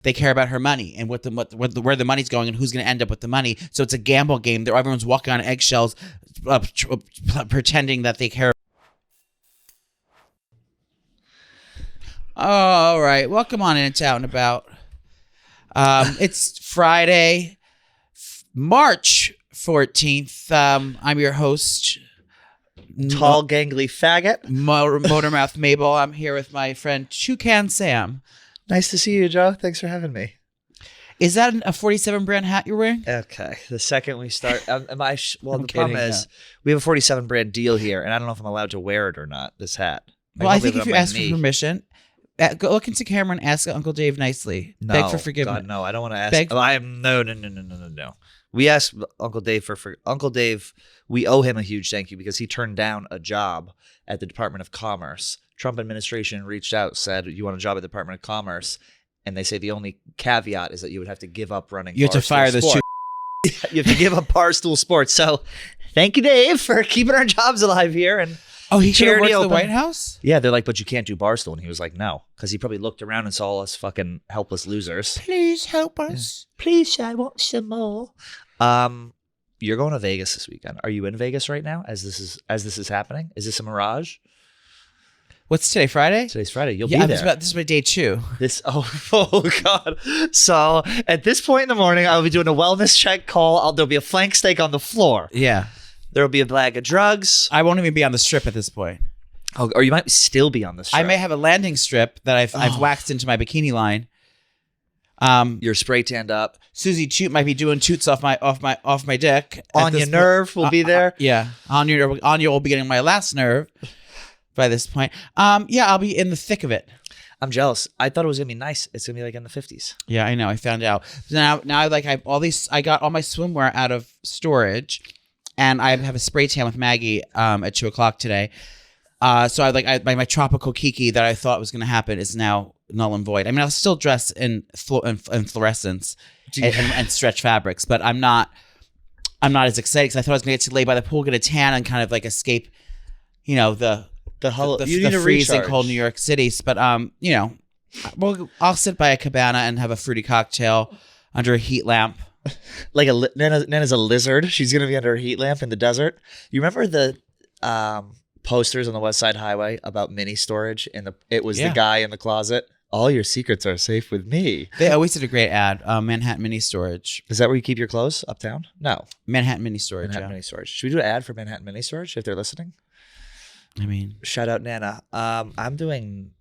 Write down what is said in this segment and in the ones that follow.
They care about her money and where the money's going and who's going to end up with the money. So it's a gamble game. Everyone's walking on eggshells, pretending that they care. All right, welcome on in. It's Out and About. It's Friday, March 14th. I'm your host, tall, gangly faggot, Motormouth Mabel. I'm here with my friend Toucan Sam. Nice to see you, Joe. Thanks for having me. Is that a 47 brand hat you're wearing? Okay. The second we start, the problem is we have a 47 brand deal here, and I don't know if I'm allowed to wear it or not. This hat. Well, I think if you ask for permission, go look into camera and ask Uncle Dave nicely. No, beg for forgiveness. God, no, I don't want to ask. I am no. We asked Uncle Dave for Uncle Dave. We owe him a huge thank you because he turned down a job at the Department of Commerce. Trump administration reached out, said, you want a job at the Department of Commerce? And they say the only caveat is that you would have to give up running. You have to fire those two. You have to give up Barstool Sports. So thank you, Dave, for keeping our jobs alive here. And he should have worked at the White House? Yeah, they're like, but you can't do Barstool. And he was like, no, because he probably looked around and saw us fucking helpless losers. Please help us. Please, I want some more. You're going to Vegas this weekend. Are you in Vegas right now as this is happening? Is this a mirage? What's today, Friday? Today's Friday. You'll be there. This is my day 2. Oh God. So at this point in the morning, I'll be doing a wellness check call. There'll be a flank steak on the floor. Yeah. There'll be a bag of drugs. I won't even be on the strip at this point. Oh, or you might still be on the strip. I may have a landing strip that I've waxed into my bikini line. You're spray tanned up. Susie Toot might be doing toots off my dick. Anya Nerve will be there. Yeah. Anya will be getting my last nerve by this point. I'll be in the thick of it. I'm jealous. I thought it was gonna be nice. It's gonna be like in the 50s. Yeah, I know. I found out. Now I got all my swimwear out of storage, and I have a spray tan with Maggie at 2:00 today. So my tropical kiki that I thought was gonna happen is now null and void. I mean, I'll still dress in fluorescence and stretch fabrics, but I'm not as excited because I thought I was gonna get to lay by the pool, get a tan, and kind of like escape, the freezing cold New York City. But I'll sit by a cabana and have a fruity cocktail under a heat lamp. Like Nana's a lizard. She's gonna be under a heat lamp in the desert. You remember the posters on the West Side Highway about mini storage, and it was the guy in the closet. All your secrets are safe with me. They always did a great ad. Manhattan Mini Storage. Is that where you keep your clothes uptown? No. Manhattan Mini Storage. Manhattan Mini Storage. Should we do an ad for Manhattan Mini Storage if they're listening? I mean, shout out Nana. I'm doing,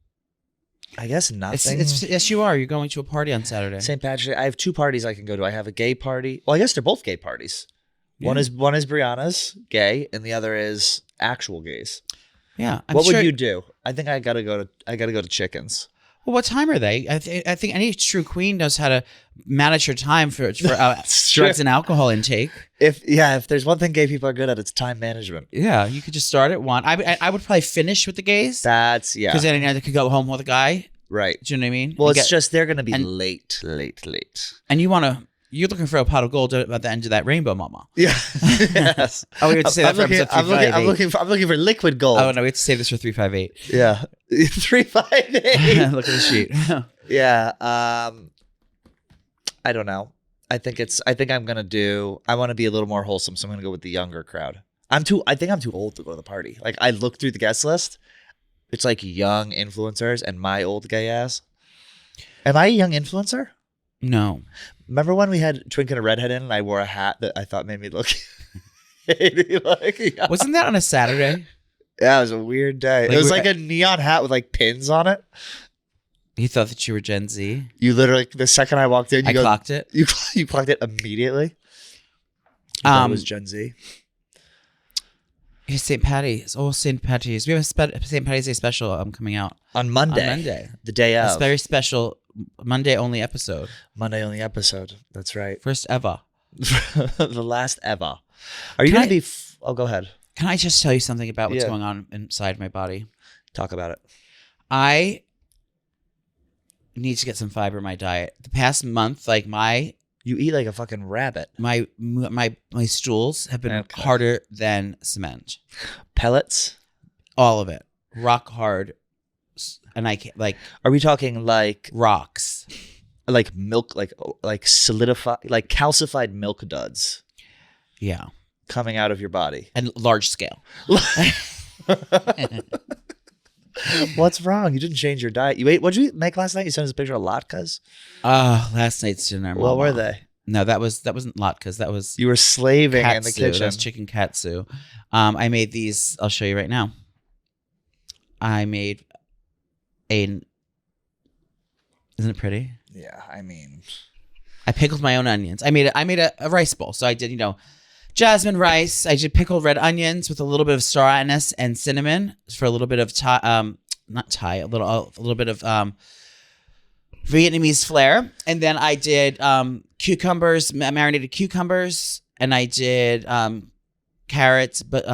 I guess, nothing. Yes, you are. You're going to a party on Saturday. St. Patrick's Day. I have 2 parties I can go to. I have a gay party. Well, I guess they're both gay parties. Yeah. One is Brianna's gay, and the other is actual gays. Yeah. What would you do? I think I gotta go to Chickens. Well, what time are they? I think any true queen knows how to manage her time for drugs and alcohol intake. If there's one thing gay people are good at, it's time management. Yeah, you could just start at 1. I would probably finish with the gays. Because then I could go home with a guy. Right. Do you know what I mean? Well, it's just they're gonna be late. And you're looking for a pot of gold at the end of that rainbow, mama. Yeah. Yes. We have to say that for episode 358. I'm looking for liquid gold. Oh no, we have to save this for 358. Yeah. 358. Look at the sheet. Yeah. I don't know. I think I want to be a little more wholesome, so I'm gonna go with the younger crowd. I think I'm too old to go to the party. Like, I look through the guest list. It's like young influencers and my old gay ass. Am I a young influencer? No. Remember when we had Twink and a redhead in and I wore a hat that I thought made me look 80? Wasn't that on a Saturday? Yeah, it was a weird day. It was like a neon hat with like pins on it. You thought that you were Gen Z? You literally, the second I walked in, clocked it. You clocked it immediately. It was Gen Z. It's St. Patty's. Oh, St. Patty's. We have a St. Patty's Day special coming out. On Monday. The day of. It's a very special Monday only episode. That's right. First ever. The last ever. Are you going to be... go ahead. Can I just tell you something about what's going on inside my body? Talk about it. I need to get some fiber in my diet. The past month, you eat like a fucking rabbit. My stools have been harder than cement. Pellets? All of it. Rock hard. And I can't, Are we talking like... Rocks. like milk, like solidified, like calcified milk duds Yeah. coming out of your body. And large scale. What's wrong? You didn't change your diet. What'd you make last night? You sent us a picture of latkes. Last night's dinner. What were they? No, that wasn't latkes. That was You were slaving in the katsu. kitchen. That's chicken katsu. I made these. I'll show you right now. I made isn't it pretty? Yeah, I mean, I pickled my own onions. I made a rice bowl. So I did, jasmine rice. I did pickled red onions with a little bit of star anise and cinnamon for a little bit of a little bit of Vietnamese flair. And then I did cucumbers, marinated cucumbers, and I did carrots, but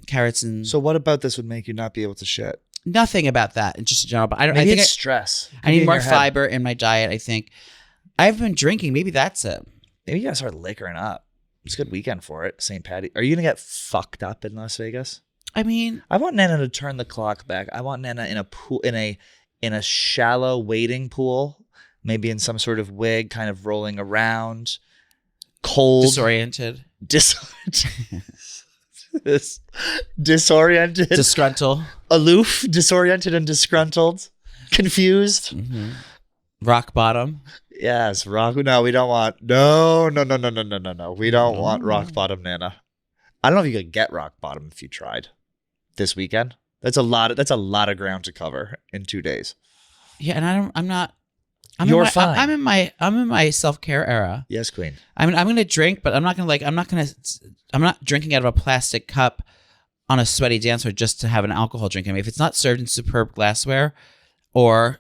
carrots and so what about this would make you not be able to shit? nothing about that. And just in general, but I Maybe think it's stress. I need more fiber in my diet. I think I've been drinking. Maybe that's it. Maybe you gotta start liquoring up. It's a good weekend for it. St. Patty. Are you gonna get fucked up in Las Vegas? I mean, I want Nana to turn the clock back. I want Nana in a pool, in a shallow wading pool, maybe in some sort of wig, kind of rolling around, cold, disoriented, disoriented, disgruntled, aloof, disoriented, and disgruntled, confused. Mm-hmm. Rock bottom. Yes, rock. No, we don't want. No. We don't want rock bottom, Nana. I don't know if you could get rock bottom if you tried this weekend. That's a lot of ground to cover in 2 days. Yeah, and I'm not. You're fine. I'm in my self-care era. Yes, Queen. I mean, I'm gonna drink, but I'm not drinking out of a plastic cup on a sweaty dance floor just to have an alcohol drink. I mean, if it's not served in superb glassware, or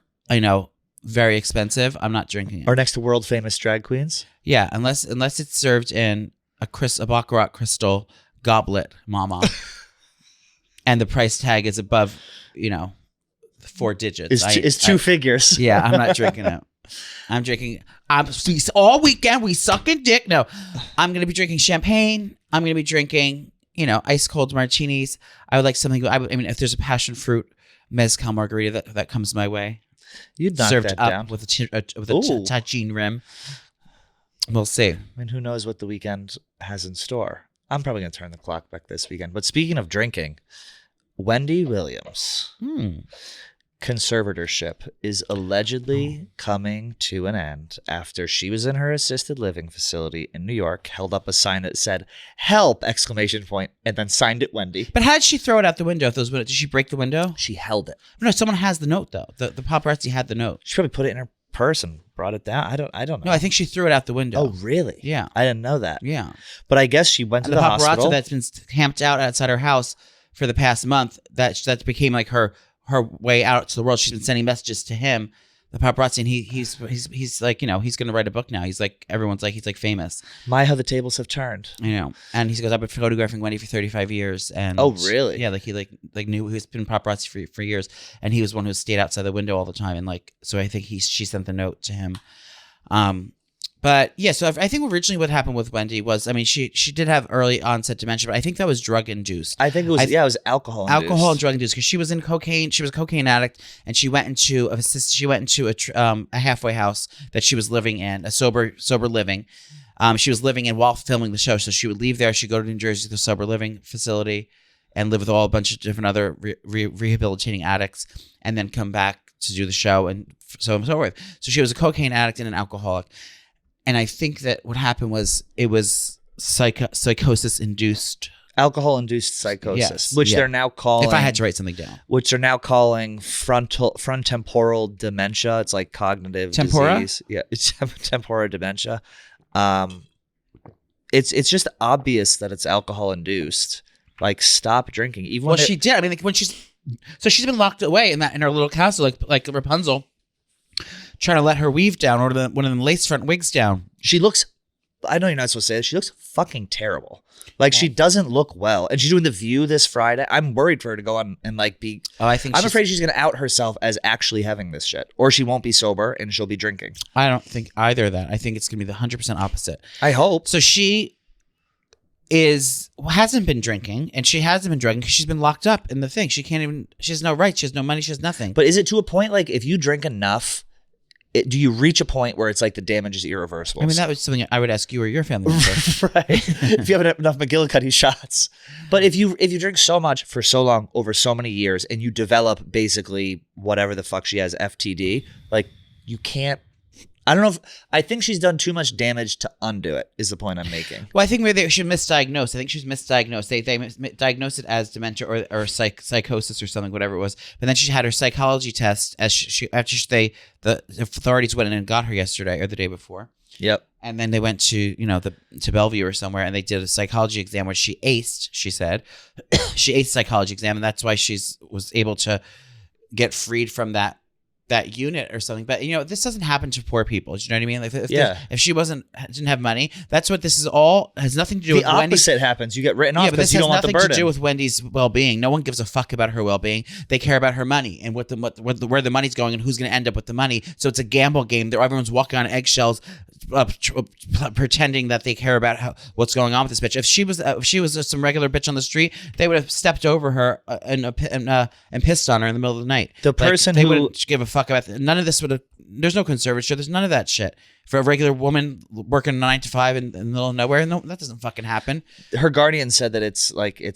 very expensive, I'm not drinking it. Or next to world famous drag queens. Yeah, unless it's served in a baccarat crystal goblet, mama, and the price tag is above, 4 digits. It's two figures. Yeah, I'm not drinking it. I'm drinking. All weekend we sucking dick. No, I'm gonna be drinking champagne. I'm gonna be drinking, ice cold martinis. I would like something. I mean, if there's a passion fruit mezcal margarita that comes my way, you'd knock served that up down with a tagine rim. We'll see. I mean, who knows what the weekend has in store? I'm probably gonna turn the clock back this weekend. But speaking of drinking, Wendy Williams. Conservatorship is allegedly coming to an end after she was in her assisted living facility in New York, held up a sign that said "Help!" ! And then signed it Wendy. But how did she throw it out the window? Did she break the window? She held it. No, someone has the note though. The paparazzi had the note. She probably put it in her purse and brought it down. I don't know. No, I think she threw it out the window. Oh, really? Yeah. I didn't know that. Yeah. But I guess she went to the hospital. paparazzi that's been camped out outside her house for the past month, that became like her way out to the world. She's been sending messages to him, the paparazzi, and he's like, he's going to write a book now. He's like, everyone's like, he's like famous. My, how the tables have turned. And he goes, I've been photographing Wendy for 35 years. And oh, really? Yeah, like he knew he's been paparazzi for years, and he was one who stayed outside the window all the time. And so I think she sent the note to him. But yeah, so I think originally what happened with Wendy was, I mean, she did have early onset dementia, but I think that was drug induced. I think it was, it was alcohol induced. Alcohol and drug induced, because she was in cocaine. She was a cocaine addict, and she went into a halfway house that she was living in, a sober living. She was living in while filming the show, so she would leave there. She'd go to New Jersey to the sober living facility and live with a bunch of different other rehabilitating addicts, and then come back to do the show and so on and so forth. So she was a cocaine addict and an alcoholic. And I think that what happened was it was psychosis-induced. Alcohol-induced psychosis, which they're now calling... If I had to write something down. Which they're now calling frontemporal dementia. It's like cognitive disease. Yeah, it's tempora dementia. It's just obvious that it's alcohol-induced. Like, stop drinking. Even when she did. I mean, she's been locked away in her little castle, like Rapunzel, trying to let her weave down, or one of them lace front wigs down. She looks, I know you're not supposed to say this, she looks fucking terrible. Like, she doesn't look well. And she's doing The View this Friday. I'm worried for her to go on and be... I'm afraid she's going to out herself as actually having this shit. Or she won't be sober and she'll be drinking. I don't think either of that. I think it's going to be the 100% opposite. I hope. So she hasn't been drinking, and she hasn't been drugging because she's been locked up in the thing. She has no rights. She has no money. She has nothing. But is it to a point, like, if you drink enough... do you reach a point where it's like the damage is irreversible? I mean, that was something I would ask you or your family member. Right. If you have enough McGillicuddy shots. But if you drink so much for so long over so many years and you develop basically whatever the fuck she has, FTD, like you can't. I don't know I think she's done too much damage to undo it, is the point I'm making. Well, I think maybe they should misdiagnose. I think she's misdiagnosed. They diagnosed it as dementia or psychosis or something, whatever it was. But then she had her psychology test the authorities went in and got her yesterday or the day before. Yep. And then they went to, to Bellevue or somewhere, and they did a psychology exam, which she aced, she said. She aced the psychology exam, and that's why was able to get freed from that unit or something. But this doesn't happen to poor people. Do you know what I mean? Like if she didn't have money, that's what this is all has nothing to do with. The opposite happens. You get written off because you don't want the burden. Nothing to do with Wendy's well-being. No one gives a fuck about her well-being. They care about her money and where the money's going and who's going to end up with the money. So it's a gamble game. Everyone's walking on eggshells, pretending that they care about what's going on with this bitch. If she was some regular bitch on the street, they would have stepped over her and pissed on her in the middle of the night. The person they who wouldn't give a fuck about none of this would have. There's no conservatorship. There's none of that shit for a regular woman working 9 to 5 in the middle of nowhere. No, that doesn't fucking happen. Her guardian said that it's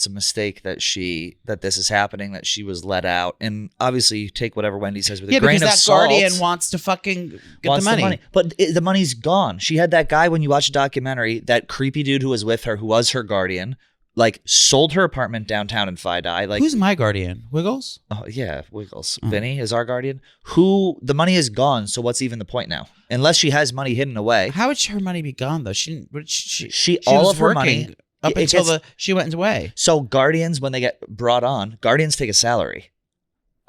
a mistake that this is happening, that she was let out, and obviously you take whatever Wendy says with a grain of because that salt. Guardian wants to fucking get the money. But the money's gone. She had that guy, when you watch a documentary, that creepy dude who was with her, who was her guardian, sold her apartment downtown in Fidei. Who's my guardian? Wiggles? Oh yeah, Wiggles. Vinny is our guardian. Who the money is gone. So what's even the point now? Unless she has money hidden away. How would her money be gone though? She all was of her money up until she went away. So guardians, when they get brought on, guardians take a salary.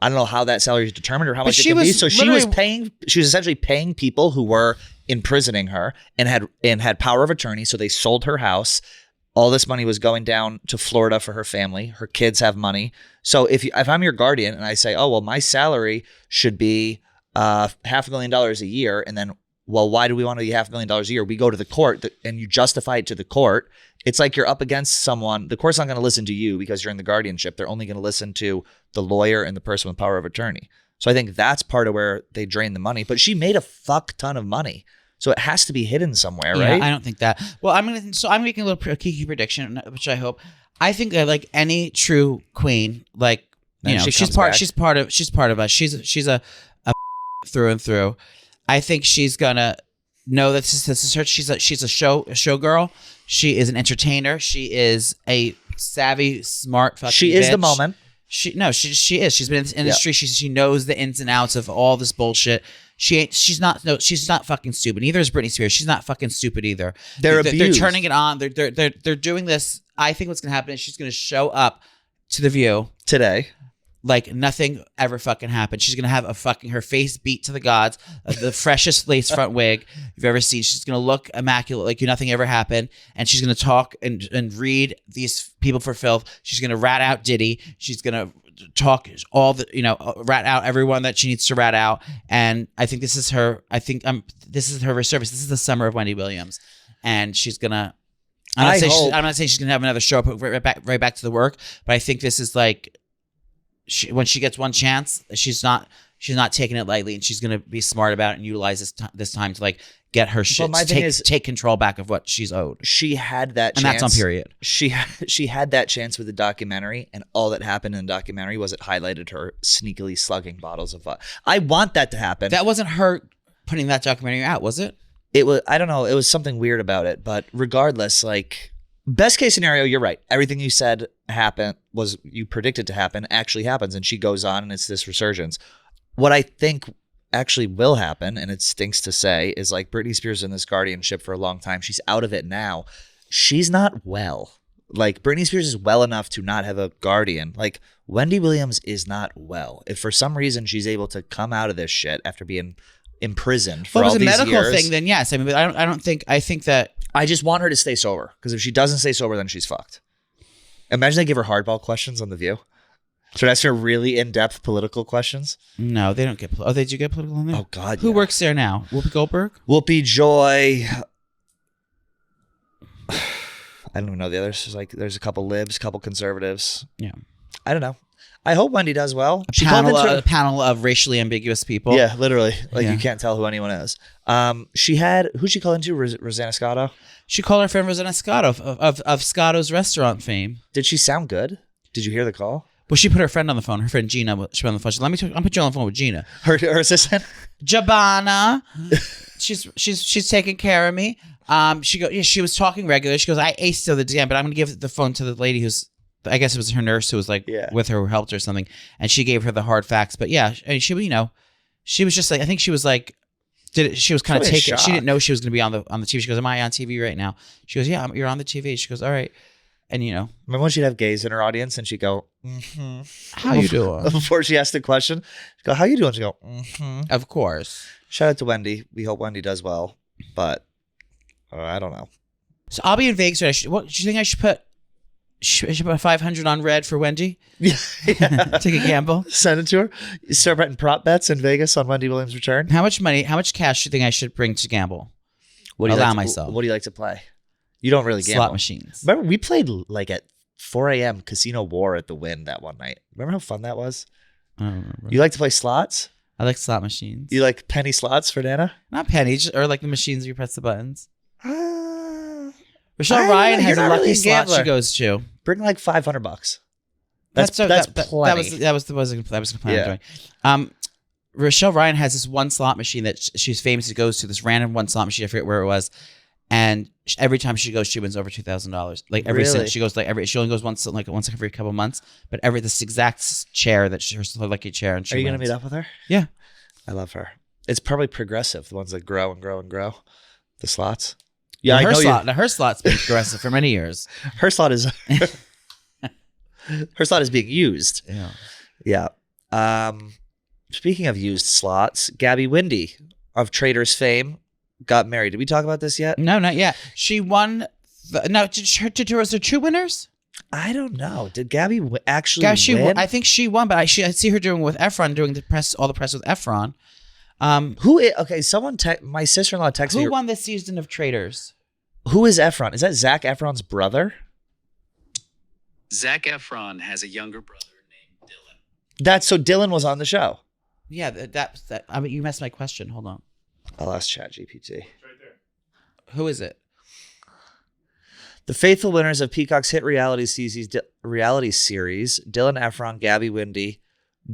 I don't know how that salary is determined or how much it can be. So she was essentially paying people who were imprisoning her and had power of attorney. So they sold her house. All this money was going down to Florida for her family. Her kids have money. So if I'm your guardian and I say, oh, well, my salary should be $500,000 a year. And then, well, why do we want to be $500,000 a year? We go to the court and you justify it to the court. It's like you're up against someone. The court's not going to listen to you because you're in the guardianship. They're only going to listen to the lawyer and the person with power of attorney. So I think that's part of where they drain the money. But she made a fuck ton of money. So it has to be hidden somewhere, right? Yeah, I don't think that. Well, I'm making a little kiki prediction, which I hope. I think that like any true queen, she's part of us. She's a through and through. I think she's gonna know that this is her. She's a showgirl. She is an entertainer. She is a savvy, smart fucking She is the moment. She is. She's been in this industry. Yep. She knows the ins and outs of all this bullshit. She's not fucking stupid. Neither is Britney Spears. She's not fucking stupid either. They're turning it on. They're doing this. I think what's gonna happen is she's gonna show up to the View today like nothing ever fucking happened. She's gonna have her face beat to the gods, the freshest lace front wig you've ever seen. She's gonna look immaculate, like nothing ever happened, and she's gonna talk and read these people for filth. She's gonna rat out Diddy. She's gonna talk rat out everyone that she needs to rat out. And I think this is her. This is her service. This is the summer of Wendy Williams, and she's gonna. I'm not saying she's gonna have another show up right back to the work, but I think this is like. When she gets one chance, she's not taking it lightly, and she's gonna be smart about it and utilize this time to like get her shit. Take control back of what she's owed. She had that, and that's on period. She had that chance with the documentary, and all that happened in the documentary was it highlighted her sneakily slugging bottles of vodka. I want that to happen. That wasn't her putting that documentary out, was it? It was. I don't know. It was something weird about it, but regardless, like. Best case scenario, you're right. Everything you said you predicted to happen actually happens, and she goes on and it's this resurgence. What I think actually will happen, and it stinks to say, is like Britney Spears in this guardianship for a long time. She's out of it now. She's not well. Like Britney Spears is well enough to not have a guardian. Like Wendy Williams is not well. If for some reason she's able to come out of this shit after being imprisoned for all these years. If it was a medical thing, then yes. I mean, but I think that. I just want her to stay sober, because if she doesn't stay sober, then she's fucked. Imagine they give her hardball questions on The View. Should I ask her really in-depth political questions? No, they don't get. They do get political on there. Oh God, who works there now? Whoopi Goldberg, Whoopi, Joy. I don't even know the others. There's a couple libs, couple conservatives. Yeah, I don't know. I hope Wendy does well. A panel of racially ambiguous people. Yeah, literally. Like you can't tell who anyone is. She had who'd she call into? Rosanna Scotto. She called her friend Rosanna Scotto of Scotto's restaurant fame. Did she sound good? Did you hear the call? Well, she put her friend on the phone. Her friend Gina. She put on the phone. She said, I'll put you on the phone with Gina. Her assistant. Jabana. she's taking care of me. She was talking regular. She goes, I aced the exam, but I'm gonna give the phone to the lady who's, I guess it was her nurse who was like with her, who helped her or something, and she gave her the hard facts. But yeah, and she was just like, I think she was like, she was kind of taken. She didn't know she was going to be on the TV. She goes, "Am I on TV right now?" She goes, "Yeah, you're on the TV." She goes, "All right," and remember when she'd have gays in her audience and she'd go, "How you doing?" Before she asked the question, she'd go, "How you doing?" She'd go, Of course. Shout out to Wendy. We hope Wendy does well, but I don't know. So I'll be in Vegas. What do you think I should put? Should put 500 on red for Wendy? Yeah. Take a gamble. Send it to her. You start betting prop bets in Vegas on Wendy Williams' return. How much cash do you think I should bring to gamble? What do you like to play? You don't really gamble. Slot machines. Remember, we played like at 4 a.m. Casino War at the Wynn that one night. Remember how fun that was? I don't remember. You like to play slots? I like slot machines. You like penny slots for Nana? Not pennies, or like the machines where you press the buttons. Michelle Ryan has a lucky slot she goes to. Bring like $500. That's plenty. That was the plan I'm doing. Rochelle Ryan has this one slot machine that she's famous. She goes to this random one slot machine. I forget where it was, and every time she goes, she wins over $2,000. Like really? She goes she only goes once every couple of months. But this exact chair that her lucky chair, and she Are you wins. gonna meet up with her? Yeah, I love her. It's probably progressive. The ones that grow and grow and grow. The slots. Yeah, her slot's been progressive for many years. Her slot is her slot is being used. Yeah. Speaking of used slots, Gabby Windey of Traitors fame got married. Did we talk about this yet? No, not yet. She won. Was there two winners? I don't know. Did Gabby actually win? I think she won, but I see her doing with Efron, doing all the press with Efron. Someone my sister-in-law texted me. Who won this season of Traitors? Who is Efron? Is that Zac Efron's brother? Zac Efron has a younger brother named Dylan. So Dylan was on the show. Yeah, that. I mean, you messed my question. Hold on. I'll ask ChatGPT. It's right there. Who is it? The faithful winners of Peacock's hit reality series, Dylan Efron, Gabby Windey,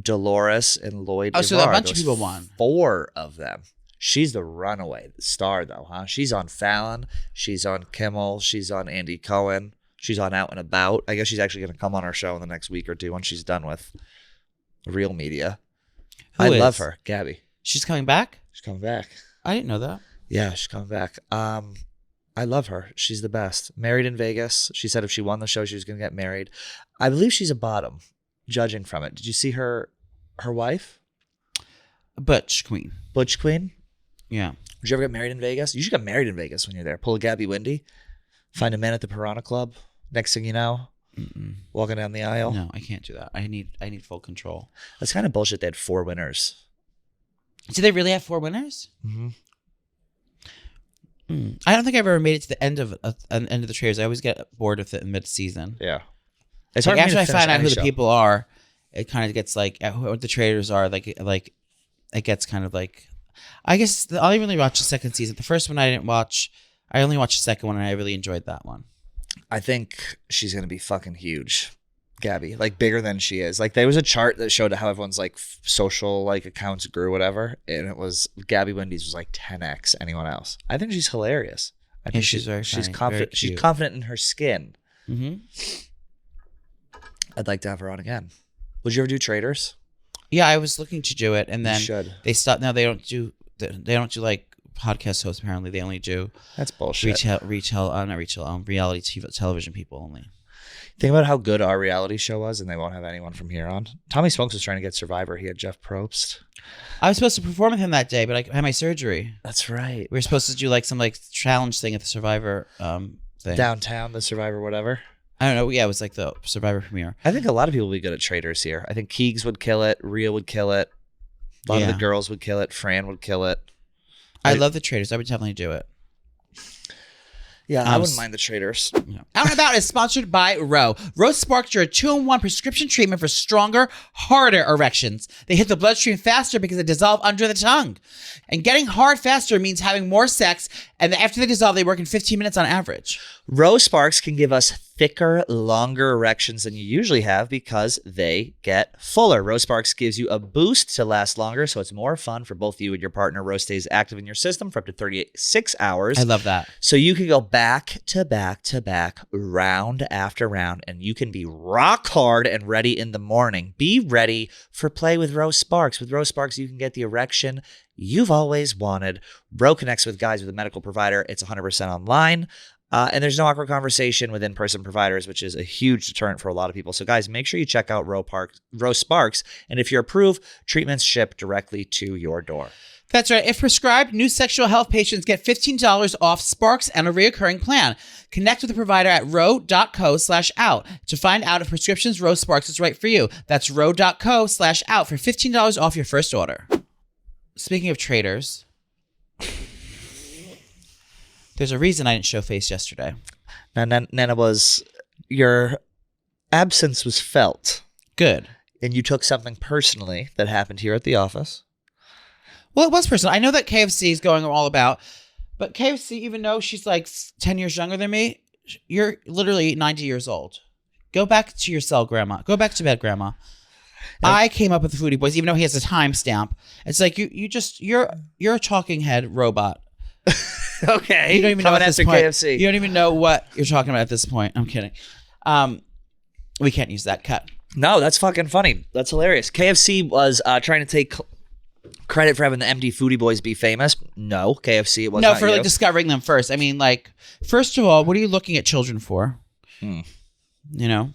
Dolores, and Lloyd. Oh, so a bunch of people won. 4 of them. She's the runaway star, though, huh? She's on Fallon. She's on Kimmel. She's on Andy Cohen. She's on Out and About. I guess she's actually going to come on our show in the next week or two when she's done with real media. I love her, Gabby. She's coming back? She's coming back. I didn't know that. Yeah, she's coming back. I love her. She's the best. Married in Vegas. She said if she won the show, she was going to get married. I believe she's a bottom, judging from it. Did you see her wife? Butch Queen. Butch Queen? Yeah. Would you ever get married in Vegas? You should get married in Vegas when you're there. Pull a Gabby Windey. Find a man at the Piranha Club. Next thing you know, walking down the aisle. No, I can't do that. I need full control. That's kind of bullshit. They had 4 winners. Do they really have 4 winners? Mm-hmm. I don't think I've ever made it to the end of the Traitors. I always get bored with it in mid-season. Yeah. It's like after I find out who the people are, it kind of gets like what the Traitors are. Like it gets kind of like. I guess I'll even really watch the second season. The first one I didn't watch. I only watched the second one, and I really enjoyed that one. I think she's gonna be fucking huge, Gabby. Like bigger than she is. Like there was a chart that showed how everyone's like social like accounts grew, whatever, and it was Gabby Windey's was like 10x anyone else. I think she's hilarious. I think she's very funny, confident. She's confident in her skin. Mm-hmm. I'd like to have her on again. Would you ever do Traitors? Yeah, I was looking to do it, and then they stopped. Now they don't do like podcast hosts. Apparently, they only do that's bullshit. Reality television people only. Think about how good our reality show was, and they won't have anyone from here on. Tommy Smokes was trying to get Survivor. He had Jeff Probst. I was supposed to perform with him that day, but I had my surgery. That's right. We were supposed to do like some like challenge thing at the Survivor thing downtown, the Survivor whatever. I don't know. Yeah, it was like the Survivor premiere. I think a lot of people would be good at Traitors here. I think Keegs would kill it. Rhea would kill it. A lot of the girls would kill it. Fran would kill it. I love the Traitors. I would definitely do it. Yeah, I wouldn't mind the Traitors. Out and About is sponsored by Roe. Roe Sparks are a 2-in-1 prescription treatment for stronger, harder erections. They hit the bloodstream faster because they dissolve under the tongue. And getting hard faster means having more sex, and after they dissolve, they work in 15 minutes on average. Roe Sparks can give us thicker, longer erections than you usually have because they get fuller. Roe Sparks gives you a boost to last longer, so it's more fun for both you and your partner. Roe stays active in your system for up to 36 hours. I love that. So you can go back to back to back, round after round, and you can be rock hard and ready in the morning. Be ready for play with Roe Sparks. With Roe Sparks, you can get the erection you've always wanted. Roe connects with guys with a medical provider. It's 100% online. And there's no awkward conversation with in-person providers, which is a huge deterrent for a lot of people. So guys, make sure you check out Roe Sparks. And if you're approved, treatments ship directly to your door. That's right. If prescribed, new sexual health patients get $15 off Sparks and a reoccurring plan. Connect with the provider at roe.co/out to find out if prescriptions Roe Sparks is right for you. That's roe.co/out for $15 off your first order. Speaking of traitors, there's a reason I didn't show face yesterday. Now, Nana, your absence was felt. Good. And you took something personally that happened here at the office. Well, it was personal. I know that KFC is going all about, but KFC, even though she's like 10 years younger than me, you're literally 90 years old. Go back to your cell, Grandma. Go back to bed, Grandma. I came up with the Foodie Boyz, even though he has a timestamp. It's like you're a talking head robot. Okay. You don't even know at this point. KFC. You don't even know what you're talking about at this point. I'm kidding. We can't use that cut. No, that's fucking funny. That's hilarious. KFC was trying to take credit for having the MD Foodie Boyz be famous. No, KFC, it was not for you. like discovering them first. I mean, like, first of all, what are you looking at children for? You know?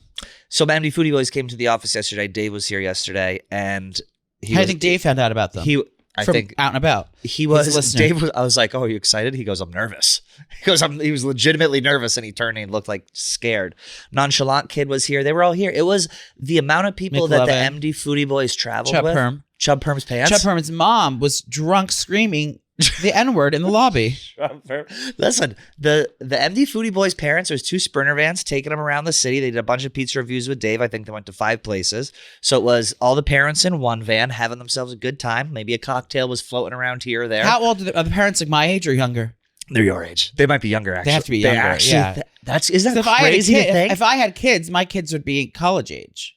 So MD Foodie Boyz came to the office yesterday. Dave was here yesterday, and How do you think Dave found out about them? I think Out and About. He was. Dave was. I was like, "Oh, are you excited?" He goes, "I'm nervous." He goes, He was legitimately nervous, and he turned and he looked like scared. Nonchalant Kid was here. They were all here. It was the amount of people that the MD Foodie Boyz traveled with. Chub Perm's pants. Chub Perm's mom was drunk screaming the N-word in the lobby. Listen, the MD Foodie Boyz parents, there's 2 Sprinter vans taking them around the city. They did a bunch of pizza reviews with Dave. I think they went to 5 places. So it was all the parents in one van having themselves a good time. Maybe a cocktail was floating around here or there. How old are the parents? Like my age or younger? They're your age. They might be younger, actually. They have to be younger, yeah. Isn't that crazy to think? If I had kids, my kids would be college age.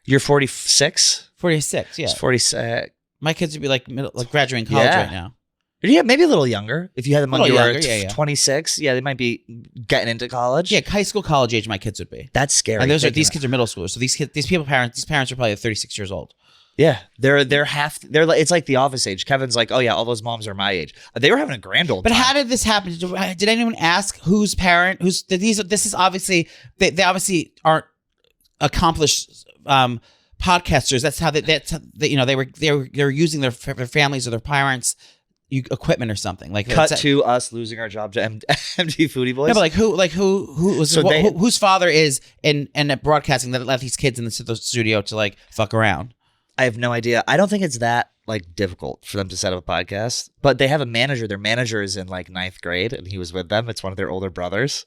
You're 46? 46, yeah. It's 46. My kids would be like graduating college right now. Yeah, maybe a little younger. If you had them when you were 26, they might be getting into college. Yeah, high school, college age, my kids would be. That's scary. And these kids are middle schoolers. So these parents are probably 36 years old. Yeah, they're like, it's like the office age. Kevin's like, oh yeah, all those moms are my age. They were having a grand old time. But how did this happen? Did anyone ask whose parent? This is obviously they obviously aren't accomplished podcasters. That's how they were using their families or their parents' equipment or something. Like cut to us losing our job to MD Foodie Boyz. No, but who was whose father is in broadcasting that let these kids in the studio to like fuck around? I have no idea. I don't think it's that like difficult for them to set up a podcast, but they have a manager. Their manager is in like 9th grade and he was with them. It's one of their older brothers.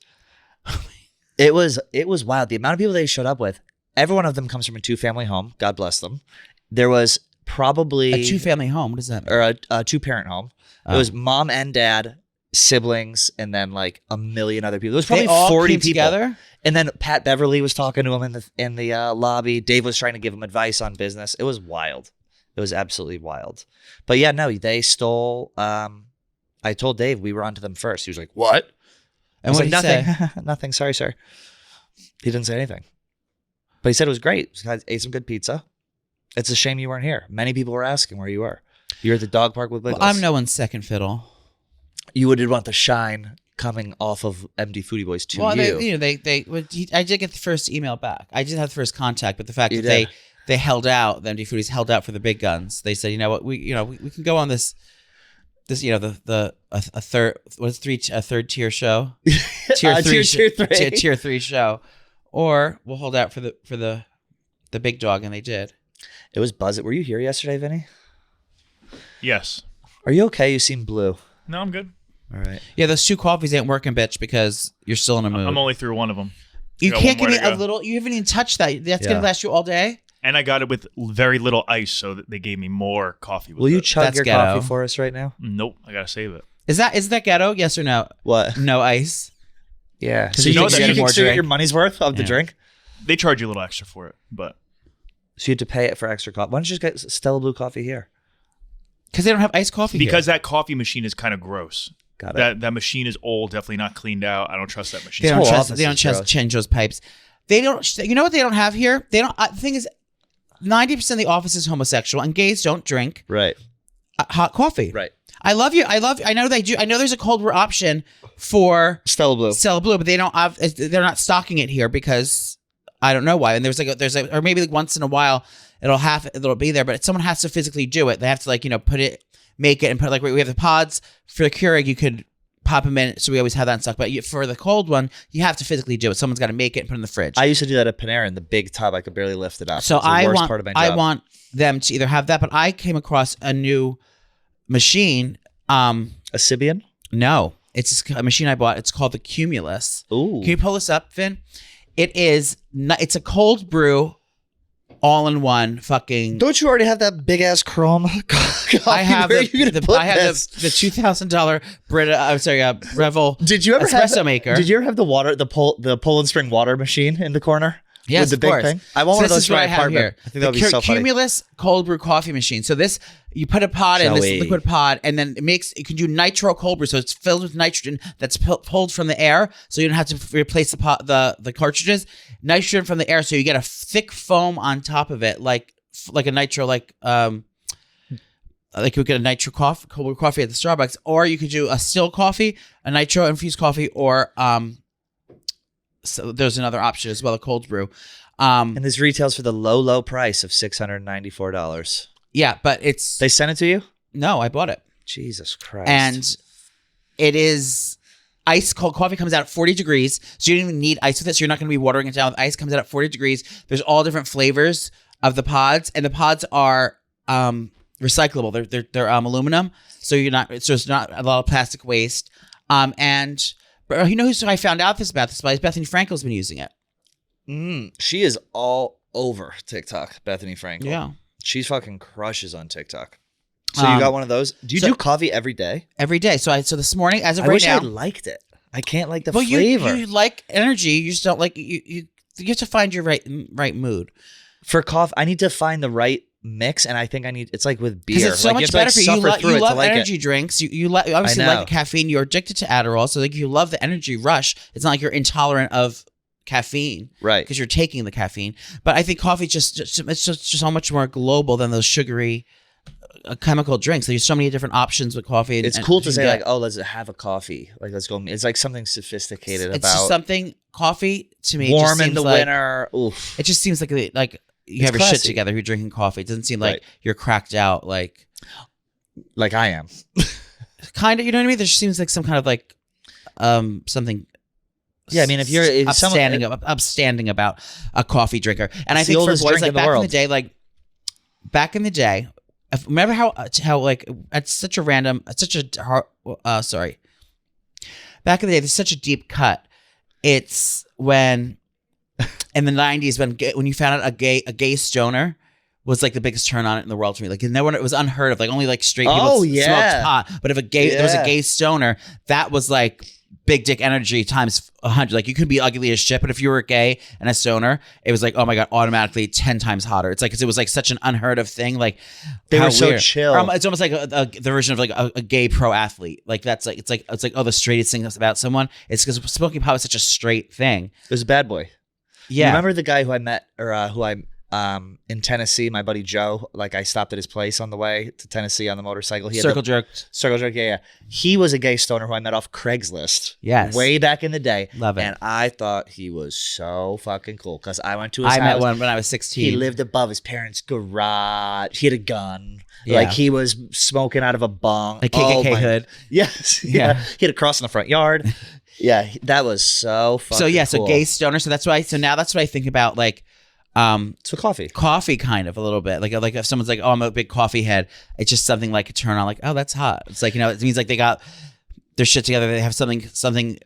It was wild. The amount of people they showed up with, every one of them comes from a 2-family home. God bless them. There was probably a 2-family home. What does that mean? Or a 2-parent home. It was mom and dad, siblings, and then like a million other people. It was probably 40 people together. And then Pat Beverly was talking to him in the lobby. Dave was trying to give him advice on business. It was wild. It was absolutely wild. But yeah, no, they stole. I told Dave we were onto them first. He was like, "What?" And what did he nothing. say? Nothing. Sorry, sir. He didn't say anything. But he said it was great. He ate some good pizza. It's a shame you weren't here. Many people were asking where you were. You're at the dog park with Wiggles. Well, I'm no one's second fiddle. You would want the shine coming off of MD Foodie Boyz to you. I did get the first email back. I did have the first contact, but the fact that they held out, the MD Foodies held out for the big guns. They said, you know what, we can go on this a third tier show, tier 3 show, or we'll hold out for the big dog, and they did. It was buzz. Were you here yesterday, Vinny? Yes. Are you okay? You seem blue. No, I'm good. All right. Yeah, those 2 coffees ain't working, bitch, because you're still in a mood. I'm only through one of them. You got can't one give more me to a go. little. You haven't even touched that. That's Yeah. gonna last you all day. And I got it with very little ice, so that they gave me more coffee. With Will you it. chug That's your ghetto. coffee for us right now? Nope, I gotta save it. Is that ghetto? Yes or no? What? No ice. Yeah. So So you you, know so that you you can more still get drink. your money's worth of the Yeah. drink? They charge you a little extra for it, but So you had to pay it for extra coffee. Why don't you just get Stella Blue coffee here? Because they don't have iced coffee. because here. that coffee machine is kind of gross. Got it. That machine is old, definitely not cleaned out. I don't trust that machine. they don't whole trust. office They don't is trust gross. change those pipes. They don't. You know what they don't have here? They don't. The thing is, 90% of the office is homosexual, and gays don't drink Right. hot coffee. Right. I love you. I know they do. I know there's a cold brew option for Stella Blue. Stella Blue, but they don't have. They're not stocking it here because I don't know why. And or maybe like once in a while it'll be there, but someone has to physically do it. They have to make it and put we have the pods for the Keurig. You could pop them in, so we always have that in stock. But for the cold one, you have to physically do it. Someone's got to make it and put it in the fridge. I used to do that at Panera in the big tub. I could barely lift it up. So It's the I worst want part of my job. I want them to either have that, but I came across a new machine. a Sibian? No, it's a machine I bought. It's called the Cumulus. Ooh. Can you pull this up, Finn? It's a cold brew, all in one. Fucking. Don't you already have that big ass chrome coffee? I have Where are you gonna put I have this? the $2,000 Brita. I'm sorry, Revel. Did you ever espresso have maker? Did you ever have the Poland Spring water machine in the corner? Yes, with the of big course. thing. I want So one of this those is for what my I have apartment. here. I think that would be so funny. Cumulus cold brew coffee machine. So this, you put a pod in, this Joey. liquid pod, and then it can do nitro cold brew. So it's filled with nitrogen that's pulled from the air. So you don't have to replace the cartridges. Nitrogen from the air, so you get a thick foam on top of it, like a nitro, like you get a nitro coffee, cold brew coffee at the Starbucks, or you could do a still coffee, a nitro infused coffee, or so there's another option as well, a cold brew. And this retails for the low price of $694. Yeah, but it's They sent it to you? no, I bought it, Jesus Christ. and it is ice cold coffee. Comes out at 40 degrees, so you don't even need ice with it. So you're not going to be watering it down with ice. Comes out at 40 degrees. There's all different flavors of the pods, and the pods are recyclable. They're aluminum, so there's not a lot of plastic waste. But you know who I found out about this by? Bethany Frankel's been using it. She is all over TikTok, Bethany Frankel. Yeah. She fucking crushes on TikTok. So you got one of those? Do you do coffee every day? Every day. So this morning, as of I right wish now, I liked it. I can't like the well, flavor. you like energy. You just don't like you have to find your right mood. For coffee, I need to find the right mix, and I think it's like with beer. Because it's so like, much you have better to, for you. suffer through You it to love like energy it. drinks. You obviously I like know. the caffeine. You're addicted to Adderall, so you love the energy rush. It's not like you're intolerant of caffeine, Right. Because you're taking the caffeine. But I think coffee it's just so much more global than those sugary chemical drinks. There's so many different options with coffee. It's cool to say like, oh, let's have a coffee. Like, let's go. It's like something sophisticated it's about just something. Coffee to me, warm just in seems the like, winter. Oof. It just seems like you have It's your shit classy. together. You're drinking coffee. It doesn't seem like Right. you're cracked out. Like I am. kind of, you know what I mean? There just seems like some kind of like something. Yeah, I mean, if upstanding about a coffee drinker, and I It's the think for oldest boys, drink like in the back in the world. day, remember how like it's such a random, sorry. Back in the day, there's such a deep cut. It's when in the 90s when you found out a gay stoner was like the biggest turn on it in the world for me. Like no one, it was unheard of. Like only like straight people smoked pot. But if there was a gay stoner, that was like big dick energy times 100. Like you could be ugly as shit, but if you were gay and a stoner, it was like, oh my god, automatically 10 times hotter. It's like, cause it was like such an unheard of thing. Like They how were so weird. chill. Or, it's almost like the version of like a gay pro athlete. Like that's like it's like oh, the straightest thing about someone. It's because smoking pot is such a straight thing. It was a bad boy. Yeah. You remember the guy who I met, or who I in Tennessee, my buddy Joe? Like I stopped at his place on the way to Tennessee on the motorcycle. He had Circle jerked. Circle jerk, yeah. He was a gay stoner who I met off Craigslist. Yes. Way back in the day. Love it. And I thought he was so fucking cool because I went to his I house. met one when I was 16. He lived above his parents' garage. He had a gun. Yeah. Like he was smoking out of a bong. A KKK hood. Yes. Yeah. Yeah. He had a cross in the front yard. Yeah. That was so fucking So yeah, cool. so gay stoner. So now that's what I think about like So coffee. coffee kind of a little bit. Like if someone's like, oh, I'm a big coffee head, it's just something like a turn on, like, oh, that's hot. It's like, it means like they got their shit together. They have something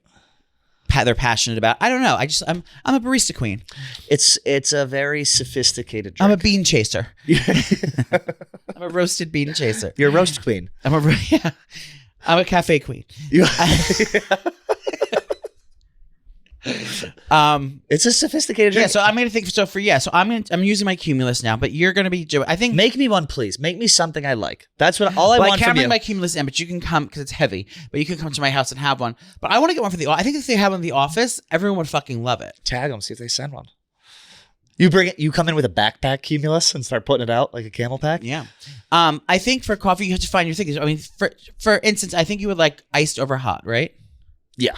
they're passionate about. I don't know. I'm a barista queen. It's a very sophisticated drink. I'm a bean chaser. I'm a roasted bean chaser. You're a roast queen. I'm a cafe queen. It's a sophisticated drink. Yeah, so I'm gonna think. So I'm using my Cumulus now, but you're gonna be doing. I think make me one, please. Make me something I like. That's what all I want I can't from bring you. my Cumulus in, but you can come because it's heavy. But you can come to my house and have one. But I want to get one for the. I think if they have one in the office, everyone would fucking love it. Tag them, see if they send one. You bring it. You come in with a backpack Cumulus and start putting it out like a camel pack. Yeah. I think for coffee you have to find your thing. I mean, for instance, I think you would like iced over hot, right? Yeah.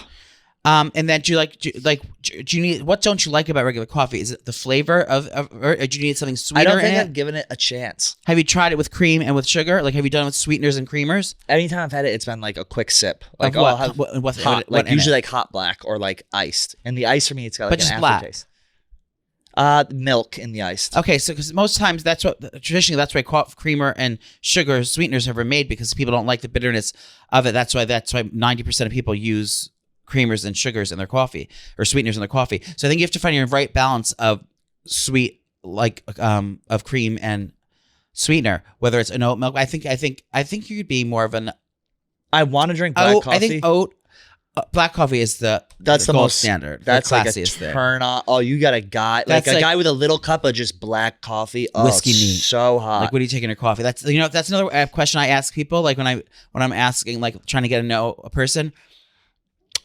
And then do you need, what don't you like about regular coffee? Is it the flavor or do you need something sweeter? I don't think in I've given it a chance. Have you tried it with cream and with sugar? Like, have you done it with sweeteners and creamers? Anytime I've had it, it's been like a quick sip. Like, what? I'll have What hot, what like in usually it? like hot black or like iced. And the ice for me, it's got like But an just black. aftertaste. Milk in the iced. Okay, so because most times traditionally that's why creamer and sugar sweeteners are made because people don't like the bitterness of it. That's why 90% of people use creamers and sugars in their coffee or sweeteners in their coffee. So I think you have to find your right balance of sweet, like of cream and sweetener. Whether it's an oat milk, I think you could be more of an. I want to drink black coffee. I think black coffee is that's the gold most standard. That's the like a classiest there. turn on. Oh, you got a guy guy with a little cup of just black coffee. Oh, Whiskey it's neat. so hot. Like, what do you take in your coffee? That's another question I ask people. Like when I'm asking, like trying to get to know a person,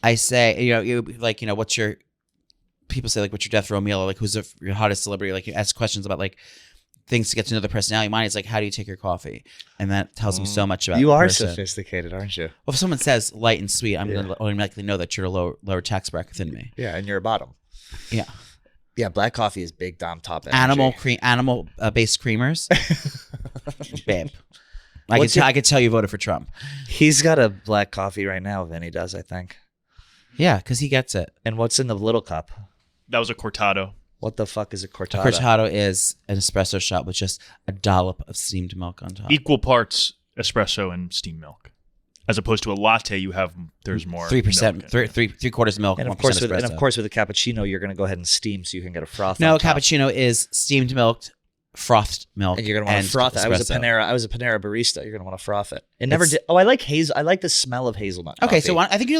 I say, what's your, people say like, what's your death row meal? Or like, who's your hottest celebrity? Like you ask questions about like things to get to know the personality. Mine is like, how do you take your coffee? And that tells them so much about you the are person. sophisticated, aren't you? Well, if someone says light and sweet, I'm going to automatically know that you're a lower tax bracket than me. Yeah, and you're a bottom. Yeah. Yeah, black coffee is big dom top energy. Animal based creamers. Babe. I could tell you voted for Trump. He's got a black coffee right now, Vinny does, I think. Yeah, because he gets it. And what's in the little cup? That was a cortado. What the fuck is a cortado? A cortado is an espresso shot with just a dollop of steamed milk on top. Equal parts espresso and steamed milk. As opposed to a latte, there's more 3%, milk. three quarters milk, And 1% of course, espresso. with a cappuccino, you're going to go ahead and steam so you can get a froth. No, on top. cappuccino is steamed milk, frothed milk, And you're going to want to froth it. I was a Panera barista. You're going to want to froth it. It never did. Oh, I like I like the smell of hazelnut. Okay, coffee. so I think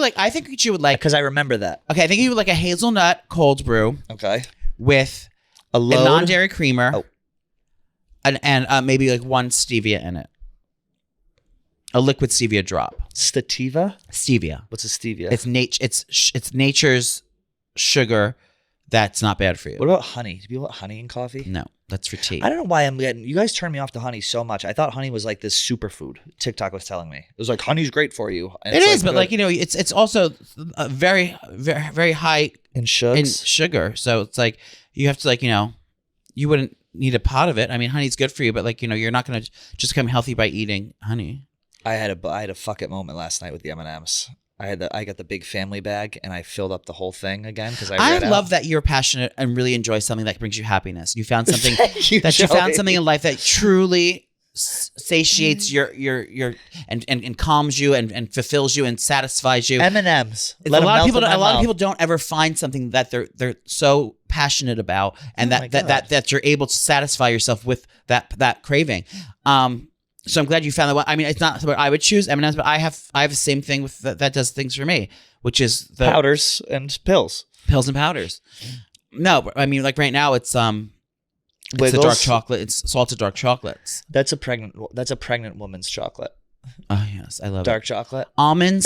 you would like. Because I remember that. Okay, I think you would like a hazelnut cold brew. Okay. With a non-dairy creamer. Oh. And maybe like one stevia in it. A liquid stevia drop. Stativa? Stevia. What's a stevia? It's nature's sugar that's not bad for you. What about honey? Do people want honey in coffee? No, that's for tea. I don't know why you guys turned me off to honey so much. I thought honey was like this superfood. TikTok was telling me. It was like, honey's great for you. And it is, but like, it's also very, very, very high in sugar. So it's like, you have to like, you wouldn't need a pot of it. I mean, honey's good for you, but like, you're not going to just become healthy by eating honey. I had a fuck it moment last night with the M&Ms. I got the big family bag and I filled up the whole thing again because I love that you're passionate and really enjoy something that brings you happiness. You found something you found something in life that truly satiates your and calms you and fulfills you and satisfies you. M&Ms. A lot of people don't ever find something that they're so passionate about and that you're able to satisfy yourself with that craving. So I'm glad you found that one. I mean, it's not what I would choose M&Ms, but I have the same thing with that does things for me, which is the powders and pills and powders. No, but I mean, like right now it's the dark chocolate. It's salted dark chocolates. That's a pregnant woman's chocolate. Oh yes, I love dark chocolate. Almonds,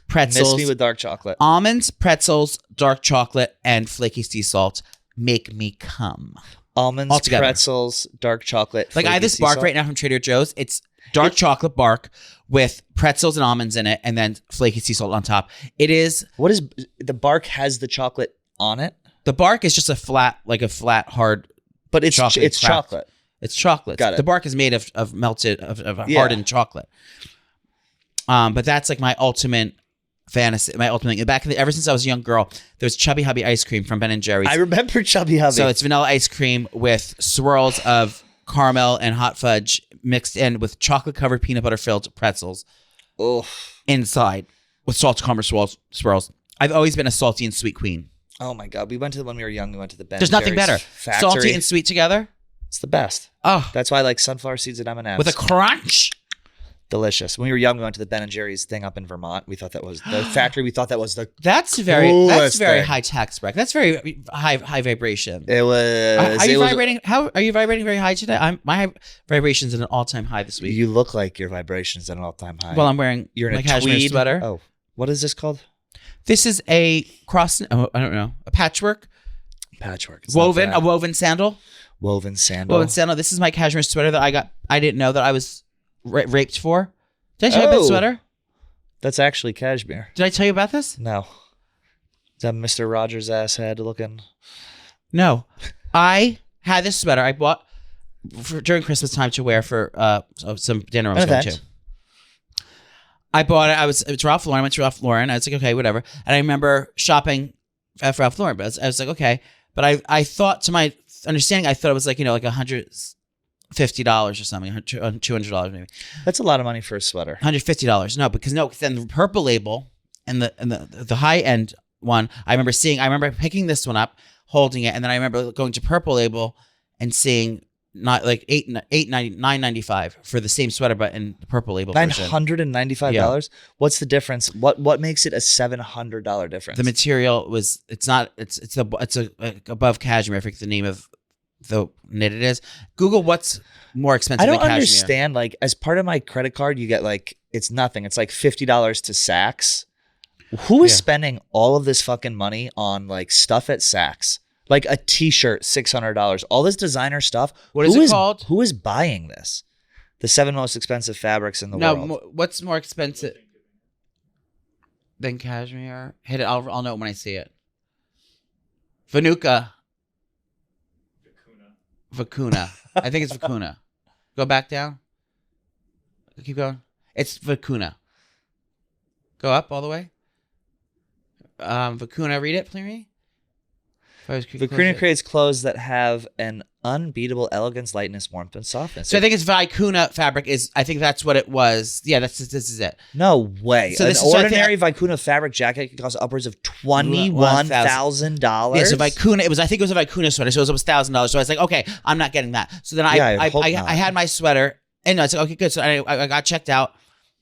pretzels. Miss me with dark chocolate. Almonds, pretzels, dark chocolate, and flaky sea salt make me come. Almonds, pretzels, dark chocolate. Like I have this bark right now from Trader Joe's. It's dark chocolate bark with pretzels and almonds in it, and then flaky sea salt on top. It is. What is the bark? Has the chocolate on it? The bark is just a flat hard. But it's chocolate. It's chocolate. Got it. The bark is made of melted hardened chocolate. But that's like my ultimate fantasy, my ultimate thing. Back in ever since I was a young girl, there was Chubby Hubby ice cream from Ben & Jerry's. I remember Chubby Hubby. So it's vanilla ice cream with swirls of caramel and hot fudge mixed in with chocolate covered peanut butter filled pretzels inside. with salted caramel swirls. I've always been a salty and sweet queen. Oh my God. When we were young, we went to the Ben There's nothing Jerry's better. factory. Salty and sweet together. It's the best. Oh, That's why I like sunflower seeds and M&Ms. with a crunch. Delicious. When we were young, we went to the Ben and Jerry's thing up in Vermont. We thought that was the factory. We thought that was the That's very coolest thing. high tax bracket. That's very high vibration. It was. Are you it was- vibrating? How are you vibrating very high today? My vibration's at an all-time high this week. You look like your vibrations at an all-time high. Well, I'm wearing You're in my a cashmere tweed sweater. Oh, what is this called? This is a cross. Oh, I don't know. A patchwork, Patchwork. It's not woven, bad. a woven sandal. Woven sandal. Woven sandal. This is my cashmere sweater that I got. I didn't know that I was raped for. Did I tell you about the sweater? That's actually cashmere. Did I tell you about this? No. Is that Mr. Rogers' ass head looking? No. I had this sweater I bought during Christmas time to wear for some dinner I was going to. I bought it. It's Ralph Lauren. I went to Ralph Lauren. I was like, okay, whatever. And I remember shopping at Ralph Lauren, but I was like, okay. But I thought, to my understanding, I thought it was like, like $150 or something, $200 maybe. That's a lot of money for a sweater. $150. No, because then the purple label and the high end one, I remember picking this one up, holding it, and then I remember going to purple label and seeing not like $9.95 for the same sweater, but in the purple label version. $995. Yeah. What's the difference? What makes it a $700 difference? The material it's above cashmere. I forget the name of the knit it is. Google what's more expensive. I don't than cashmere. understand. Like, as part of my credit card, you get it's nothing. It's like $50 to Saks. Who is spending all of this fucking money on stuff at Saks? Like a t-shirt, $600. All this designer stuff. What is it called? Who is buying this? The 7 most expensive fabrics in the world. No, what's more expensive than cashmere? Hit it. I'll know it when I see it. Vicuna. I think it's Vicuna. Go back down. Keep going. It's Vicuna. Go up all the way. Vicuna, read it, please. Vicuna creates clothes that have an unbeatable elegance, lightness, warmth, and softness. So I think it's Vicuna fabric. I think that's what it was. Yeah, this is it. No way. So An this is ordinary Vicuna fabric jacket can cost upwards of $21,000. Yeah, so Vicuna. I think it was a Vicuna sweater, so it was $1,000. So I was like, okay, I'm not getting that. So then I had my sweater, and I was like, okay, good. So I got checked out.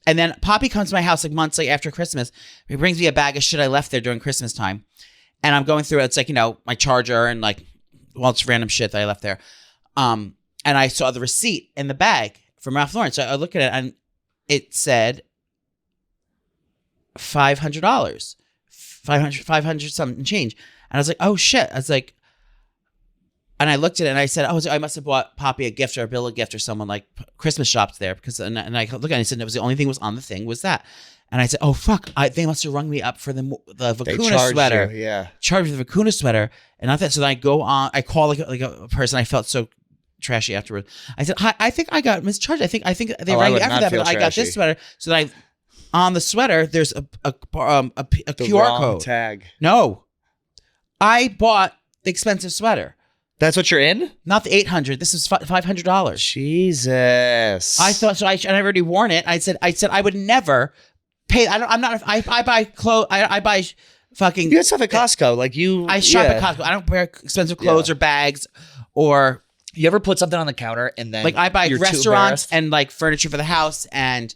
And then Poppy comes to my house months after Christmas. He brings me a bag of shit I left there during Christmas time. And I'm going through it. It's my charger and it's random shit that I left there. And I saw the receipt in the bag from Ralph Lauren. So I look at it and it said $500, 500 something change. And I was like, oh shit. I was like, and I looked at it and I said, oh, I must have bought Poppy a gift or a bill of gift or someone Christmas shopped there and I looked at it and I said, it was the only thing was on the thing was that. And I said, oh, fuck, they must have rung me up for the Vicuna sweater. Yeah. Charged for the Vicuna sweater. And not that. So then I go on, I call a person. I felt so trashy afterwards. I said, hi, I think I got mischarged. I think they rang me after that, but I got this sweater. So then on the sweater, there's a QR code. Tag. No. I bought the expensive sweater. That's what you're in? Not the $800. This is $500. Jesus. I thought so. I've already worn it. I said I would never pay. I buy clothes. I buy fucking. You get stuff at Costco. I shop at Costco. I don't wear expensive clothes or bags or. You ever put something on the counter and then I buy you're restaurants and furniture for the house and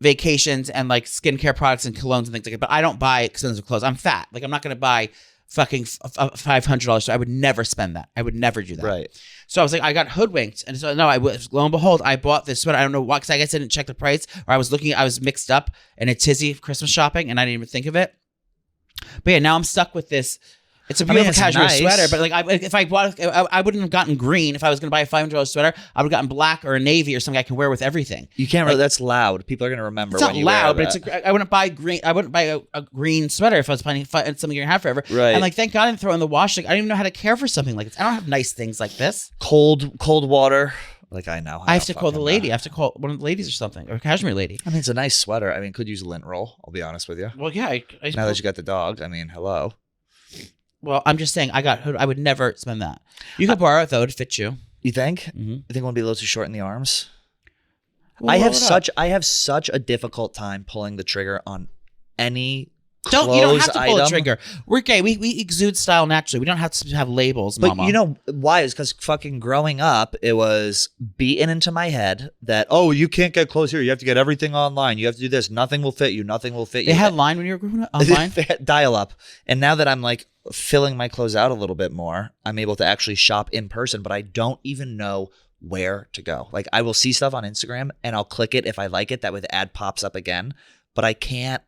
vacations and skincare products and colognes and things like that. But I don't buy expensive clothes. I'm fat. I'm not going to buy fucking $500. So I would never spend that. I would never do that. Right. So I was like, I got hoodwinked. And so, no, lo and behold, I bought this sweater. I don't know why, because I guess I didn't check the price, or I was mixed up in a tizzy of Christmas shopping and I didn't even think of it. But yeah, now I'm stuck with this. It's a beautiful cashmere sweater, but if I bought, I wouldn't have gotten green. If I was going to buy a $500 sweater, I would have gotten black or a navy or something I can wear with everything. You can't really. That's loud. People are going to remember. It's not loud, but I wouldn't buy green. I wouldn't buy a green sweater if I was planning something you're gonna have forever. Right. And thank God I didn't throw it in the wash. I don't even know how to care for something like this. I don't have nice things like this. Cold water. I know. I have to call the lady. I have to call one of the ladies or something, or a cashmere lady. I mean, it's a nice sweater. I mean, could use a lint roll. I'll be honest with you. Well, yeah. Now that you got the dog, I mean, hello. Well, I'm just saying, I would never spend that. You could borrow it though to fit you. You think? Mm-hmm. You think it won't be a little too short in the arms? Well, I have such a difficult time pulling the trigger on any You don't have to pull item. a trigger. We're gay. We exude style naturally. We don't have to have labels, But mama. you know why? Is because fucking growing up, it was beaten into my head that, oh, you can't get clothes here. You have to get everything online. You have to do this. Nothing will fit you. Nothing will fit you. They had line when you were growing up online? They had dial up. And now that I'm like filling my clothes out a little bit more, I'm able to actually shop in person, but I don't even know where to go. Like I will see stuff on Instagram and I'll click it if I like it. That way the ad pops up again, but I can't.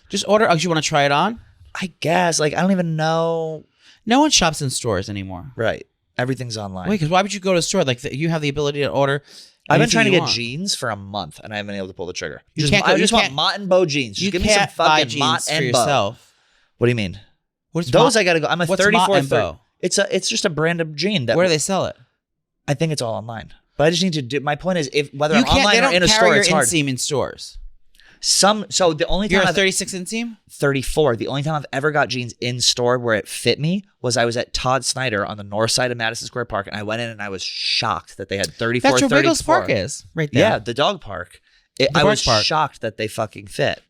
Just order. Oh, you want to try it on? I guess. Like I don't even know. No one shops in stores anymore. Right. Everything's online. Wait, because why would you go to a store? Like you have the ability to order. I've been trying to anything you get want. jeans for a month and I haven't been able to pull the trigger. You I just want Mott and Bow jeans. Just You give me some can't buy fucking jeans Mott for and Bow. yourself. What do you mean? What's Those Mott- I gotta go. I'm a what's 34. Mott and Bow? It's just a brand of jean that Where do they sell it? I think it's all online. But I just need to do. My point is, if whether You I'm can't. online They or don't in a carry store, your it's hard. inseam in stores. So the only You're time a I've 36 inseam. 34. The only time I've ever got jeans in store where it fit me was I was at Todd Snyder on the north side of Madison Square Park, and I went in and I was shocked that they had 34. That's where 34. Wiggles Park is, right there. Yeah, the dog park. I dog was park. shocked that they fucking fit.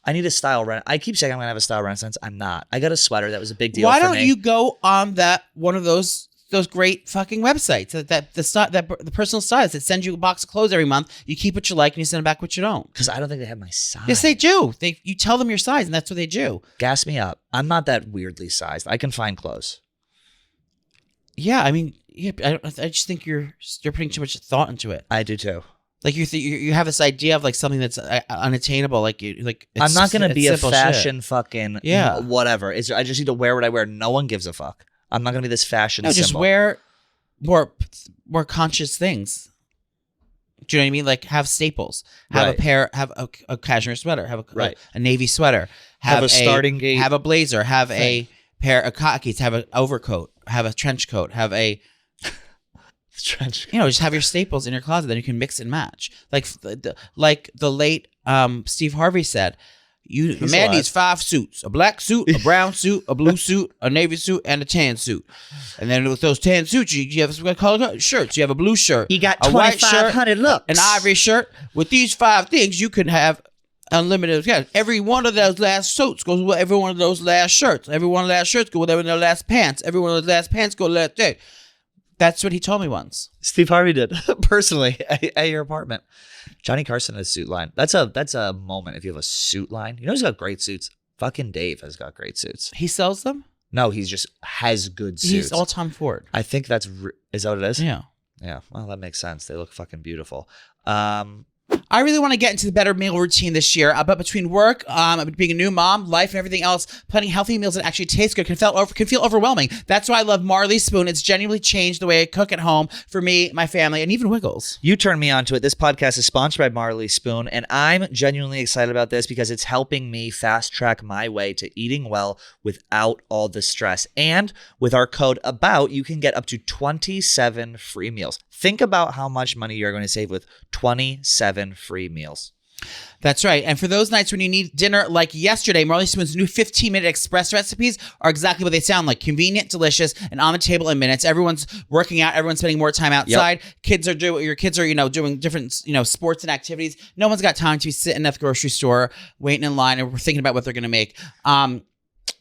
I need a style rent. I keep saying I'm gonna have a style renaissance. I'm not. I got a sweater that was a big deal. Why for don't me. you go on that one of those great fucking websites that the personal stylist that sends you a box of clothes every month? You keep what you like and you send back what you don't. Because I don't think they have my size. Yes, they do. You tell them your size and that's what they do. Gas me up. I'm not that weirdly sized. I can find clothes. Yeah, I mean, yeah, I just think you're putting too much thought into it. I do too. Like you have this idea of like something that's unattainable. Like I'm not gonna be a simple fashion shit. fucking Yeah. whatever. I just need to wear what I wear. No one gives a fuck. I'm not gonna be this fashion. No, just symbol. wear more conscious things. Do you know what I mean? Like have staples. Have a cashmere sweater. Have a navy sweater. Have a starting gate. Have a blazer. Have thing. a pair of khakis. Have an overcoat. Have a trench coat. Have a trench. just have your staples in your closet. Then you can mix and match. Like the late Steve Harvey said. A man needs 5 suits: a black suit, a brown suit, a blue suit, a navy suit, and a tan suit. And then with those tan suits, you have some color shirts. You have a blue shirt, You got a white shirt, 2,500 looks. an ivory shirt. With these 5 things, you can have unlimited. Yeah, every one of those last suits goes with every one of those last shirts. Every one of those last shirts go with every one of those last pants. Every one of those last pants go with last day. That's what he told me once. Steve Harvey did personally at your apartment. Johnny Carson has a suit line. That's a moment if you have a suit line. You know who's got great suits? Fucking Dave has got great suits. He sells them? No, he's just has good suits. He's all Tom Ford. I think is that what it is? Yeah. Yeah. Well, that makes sense. They look fucking beautiful. I really want to get into the better meal routine this year, but between work, being a new mom, life, and everything else, planning healthy meals that actually taste good can feel overwhelming. That's why I love Marley Spoon. It's genuinely changed the way I cook at home for me, my family, and even Wiggles. You turned me on to it. This podcast is sponsored by Marley Spoon, and I'm genuinely excited about this because it's helping me fast track my way to eating well without all the stress. And with our code ABOUT, you can get up to 27 free meals. Think about how much money you're going to save with 27 free meals. That's right. And for those nights when you need dinner like yesterday, Marley Spoon's new 15-minute express recipes are exactly what they sound like. Convenient, delicious, and on the table in minutes. Everyone's working out. Everyone's spending more time outside. Yep. Your kids are, doing different, sports and activities. No one's got time to be sitting at the grocery store, waiting in line, and we're thinking about what they're going to make.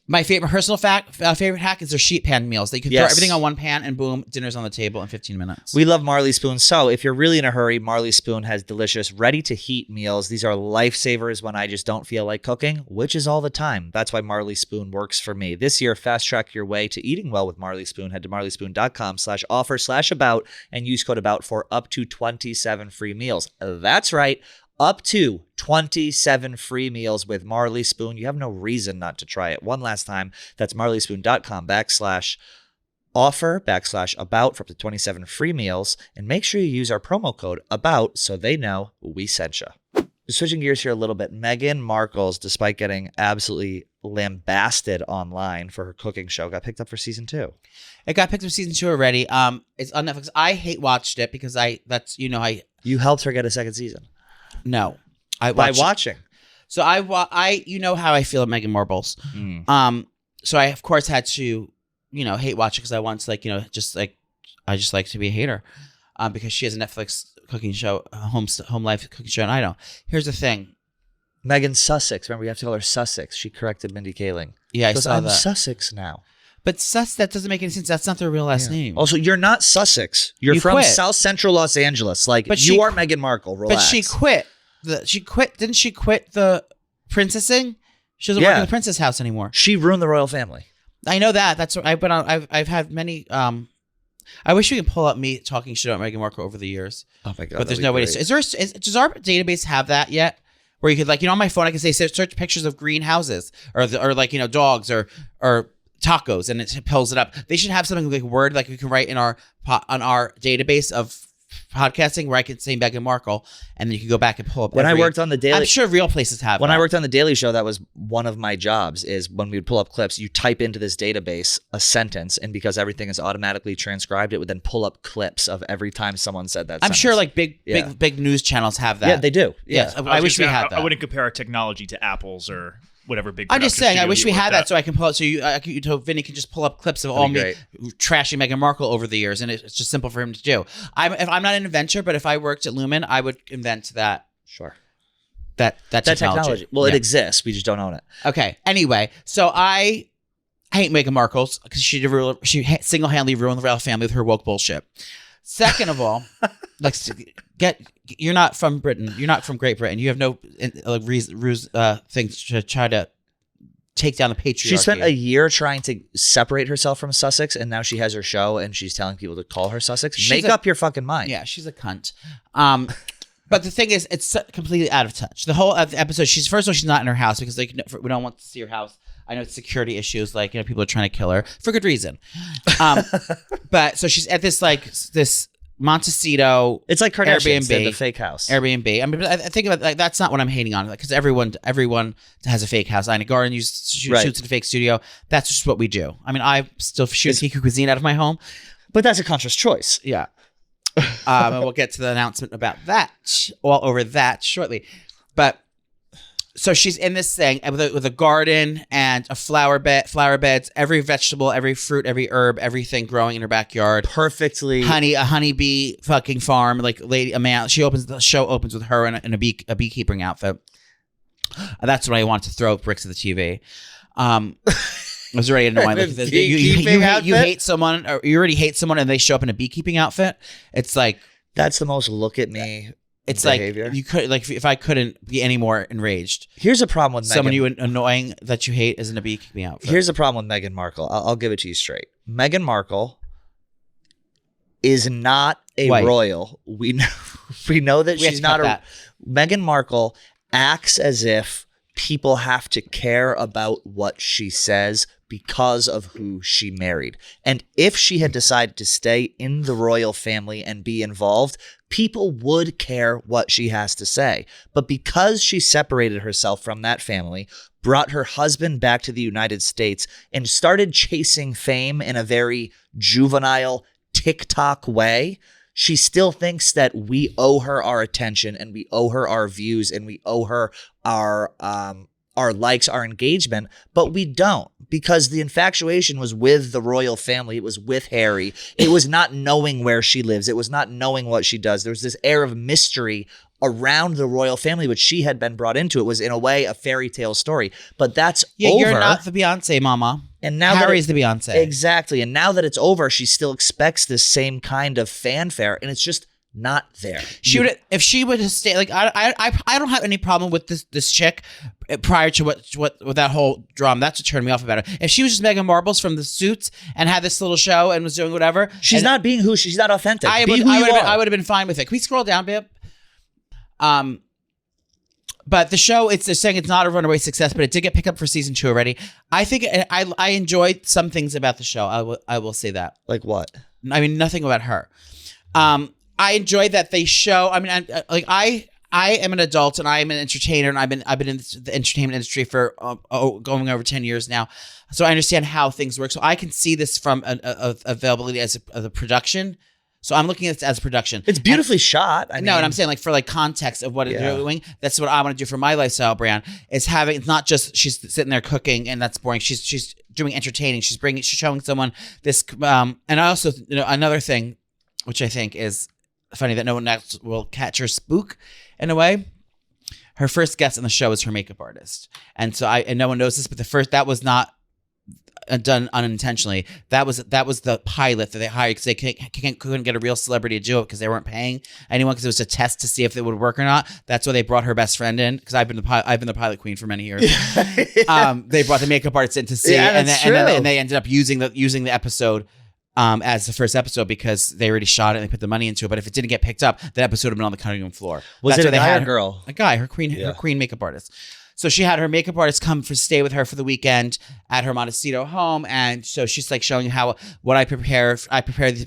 My favorite hack is their sheet pan meals. They can throw everything on one pan and boom, dinner's on the table in 15 minutes. We love Marley Spoon. So if you're really in a hurry, Marley Spoon has delicious, ready-to-heat meals. These are lifesavers when I just don't feel like cooking, which is all the time. That's why Marley Spoon works for me. This year, fast track your way to eating well with Marley Spoon. Head to marleyspoon.com/offer/about and use code ABOUT for up to 27 free meals. That's right. Up to 27 free meals with Marley Spoon. You have no reason not to try it. One last time, that's marleyspoon.com/offer/about for up to 27 free meals. And make sure you use our promo code ABOUT so they know we sent you. Switching gears here a little bit, Meghan Markle's, despite getting absolutely lambasted online for her cooking show, got picked up for season 2. It got picked up for season 2 already. It's on Netflix. I hate watched it because You helped her get a second season. No, By watching. So how I feel at Meghan Markle's. So I of course had to, hate watch it because I want to I just like to be a hater, because she has a Netflix cooking show, home life cooking show, and I don't. Here's the thing, Megan Sussex. Remember, you have to call her Sussex. She corrected Mindy Kaling. Yeah, I She goes, saw I'm that. Sussex now. But that doesn't make any sense. That's not their real last name. Also, you're not Sussex. You're You from quit. South Central Los Angeles. Like, But you she- are Meghan Markle. Relax. But she quit. Didn't she quit the princessing? She doesn't work Yeah. in the princess house anymore. She ruined the royal family. I know that. That's what I've been on. I've had many. I wish we could pull up me talking shit about Meghan Markle over the years. Oh my god! But there's no way to. Does our database have that yet? Where you could on my phone I can say search pictures of greenhouses or dogs or tacos and it pulls it up. They should have something like Word we can write in on our database of podcasting where I can say Meghan Markle and then you can go back and pull up. When I worked on the Daily, I'm sure real places have. When that. I worked on the Daily Show, that was one of my jobs. Is when we would pull up clips, you type into this database a sentence, and because everything is automatically transcribed, it would then pull up clips of every time someone said that. I'm sentence. sure big news channels have that. Yeah, they do. Yes, Yeah. I wish we had that. I wouldn't compare our technology to Apple's or whatever big. I'm just production saying, I studio wish you we worked had that at. so I can pull it. So Vinny can just pull up clips of all That'd me be trashing Meghan Markle over the years, and it's just simple for him to do. I'm not an inventor, but if I worked at Lumen, I would invent that. Sure. That technology. Well, Yeah. it exists. We just don't own it. Okay. Anyway, so I hate Meghan Markle because she single-handedly ruined the royal family with her woke bullshit. Second of all, you're not from Britain. You're not from Great Britain. You have no things to try to take down the patriarchy. She spent a year trying to separate herself from Sussex, and now she has her show, and she's telling people to call her Sussex. Make up your fucking mind. Yeah, she's a cunt. But the thing is, it's completely out of touch. The whole episode, first of all, she's not in her house because we don't want to see her house. I know it's security issues, people are trying to kill her for good reason. But so she's at this Montecito. It's like Kardashians Airbnb, did the fake house. Airbnb. I mean, I think about that's not what I'm hating on because everyone has a fake house. Ina Garten shoots in a fake studio. That's just what we do. I mean, I still shoot Kiku Cuisine out of my home, but that's a conscious choice. Yeah. And we'll get to the announcement about that, all over that shortly. But so she's in this thing with a garden and a flower beds, every vegetable, every fruit, every herb, everything growing in her backyard. Perfectly. A honeybee fucking farm, the show opens with her in a beekeeping outfit. That's when I wanted to throw bricks at the TV. I was already annoying. You hate someone, or you already hate someone, and they show up in a beekeeping outfit. It's like that's the most look at me. It's behavior. Like you could if I couldn't be any more enraged. Here's a problem with someone annoying that you hate is in a beekeeping outfit. Here's a problem with Meghan Markle. I'll give it to you straight. Meghan Markle is not a royal. We know that she's not a. Meghan Markle acts as if people have to care about what she says because of who she married. And if she had decided to stay in the royal family and be involved, people would care what she has to say. But because she separated herself from that family, brought her husband back to the United States, and started chasing fame in a very juvenile TikTok way, she still thinks that we owe her our attention, and we owe her our views, and we owe her our likes, our engagement, but we don't, because the infatuation was with the royal family. It was with Harry. It was not knowing where she lives. It was not knowing what she does. There was this air of mystery around the royal family, which she had been brought into. It was, in a way, a fairy tale story, but that's over. You're not the Beyonce, mama. And now Harry's the Beyonce. Exactly. And now that it's over, she still expects this same kind of fanfare, and it's just not there. If she would have stayed, I don't have any problem with this chick prior to what that whole drama. That's what turned me off about her. If she was just Meghan Markle's from the Suits and had this little show and was doing whatever, she's not being who she's not authentic. I would have been fine with it. Can we scroll down, babe? But the show, they're saying it's not a runaway success, but it did get picked up for season 2 already. I think I enjoyed some things about the show. I will say that. Like what? I mean, nothing about her. I enjoyed that they show. I mean, I am an adult and I am an entertainer, and I've been in the entertainment industry for going over 10 years now, so I understand how things work. So I can see this from availability as a production. So I'm looking at this as production. It's beautifully shot. And I'm saying for context of what they're doing. That's what I want to do for my lifestyle brand. Is having, it's not just she's sitting there cooking and that's boring. She's doing entertaining. She's showing someone this. And I also another thing, which I think is funny that no one else will catch her spook in a way. her first guest on the show was her makeup artist. And so and no one knows this, but that was not done unintentionally. That was the pilot that they hired because they couldn't get a real celebrity to do it because they weren't paying anyone because it was a test to see if it would work or not. That's why they brought her best friend in because I've been the pilot queen for many years. They brought the makeup artist in to see, and they ended up using the episode as the first episode because they already shot it and they put the money into it. But if it didn't get picked up, that episode would have been on the cutting room floor. Was it a guy or girl? A guy, her queen makeup artist. So she had her makeup artist come stay with her for the weekend at her Montecito home, and so she's like showing what I prepare.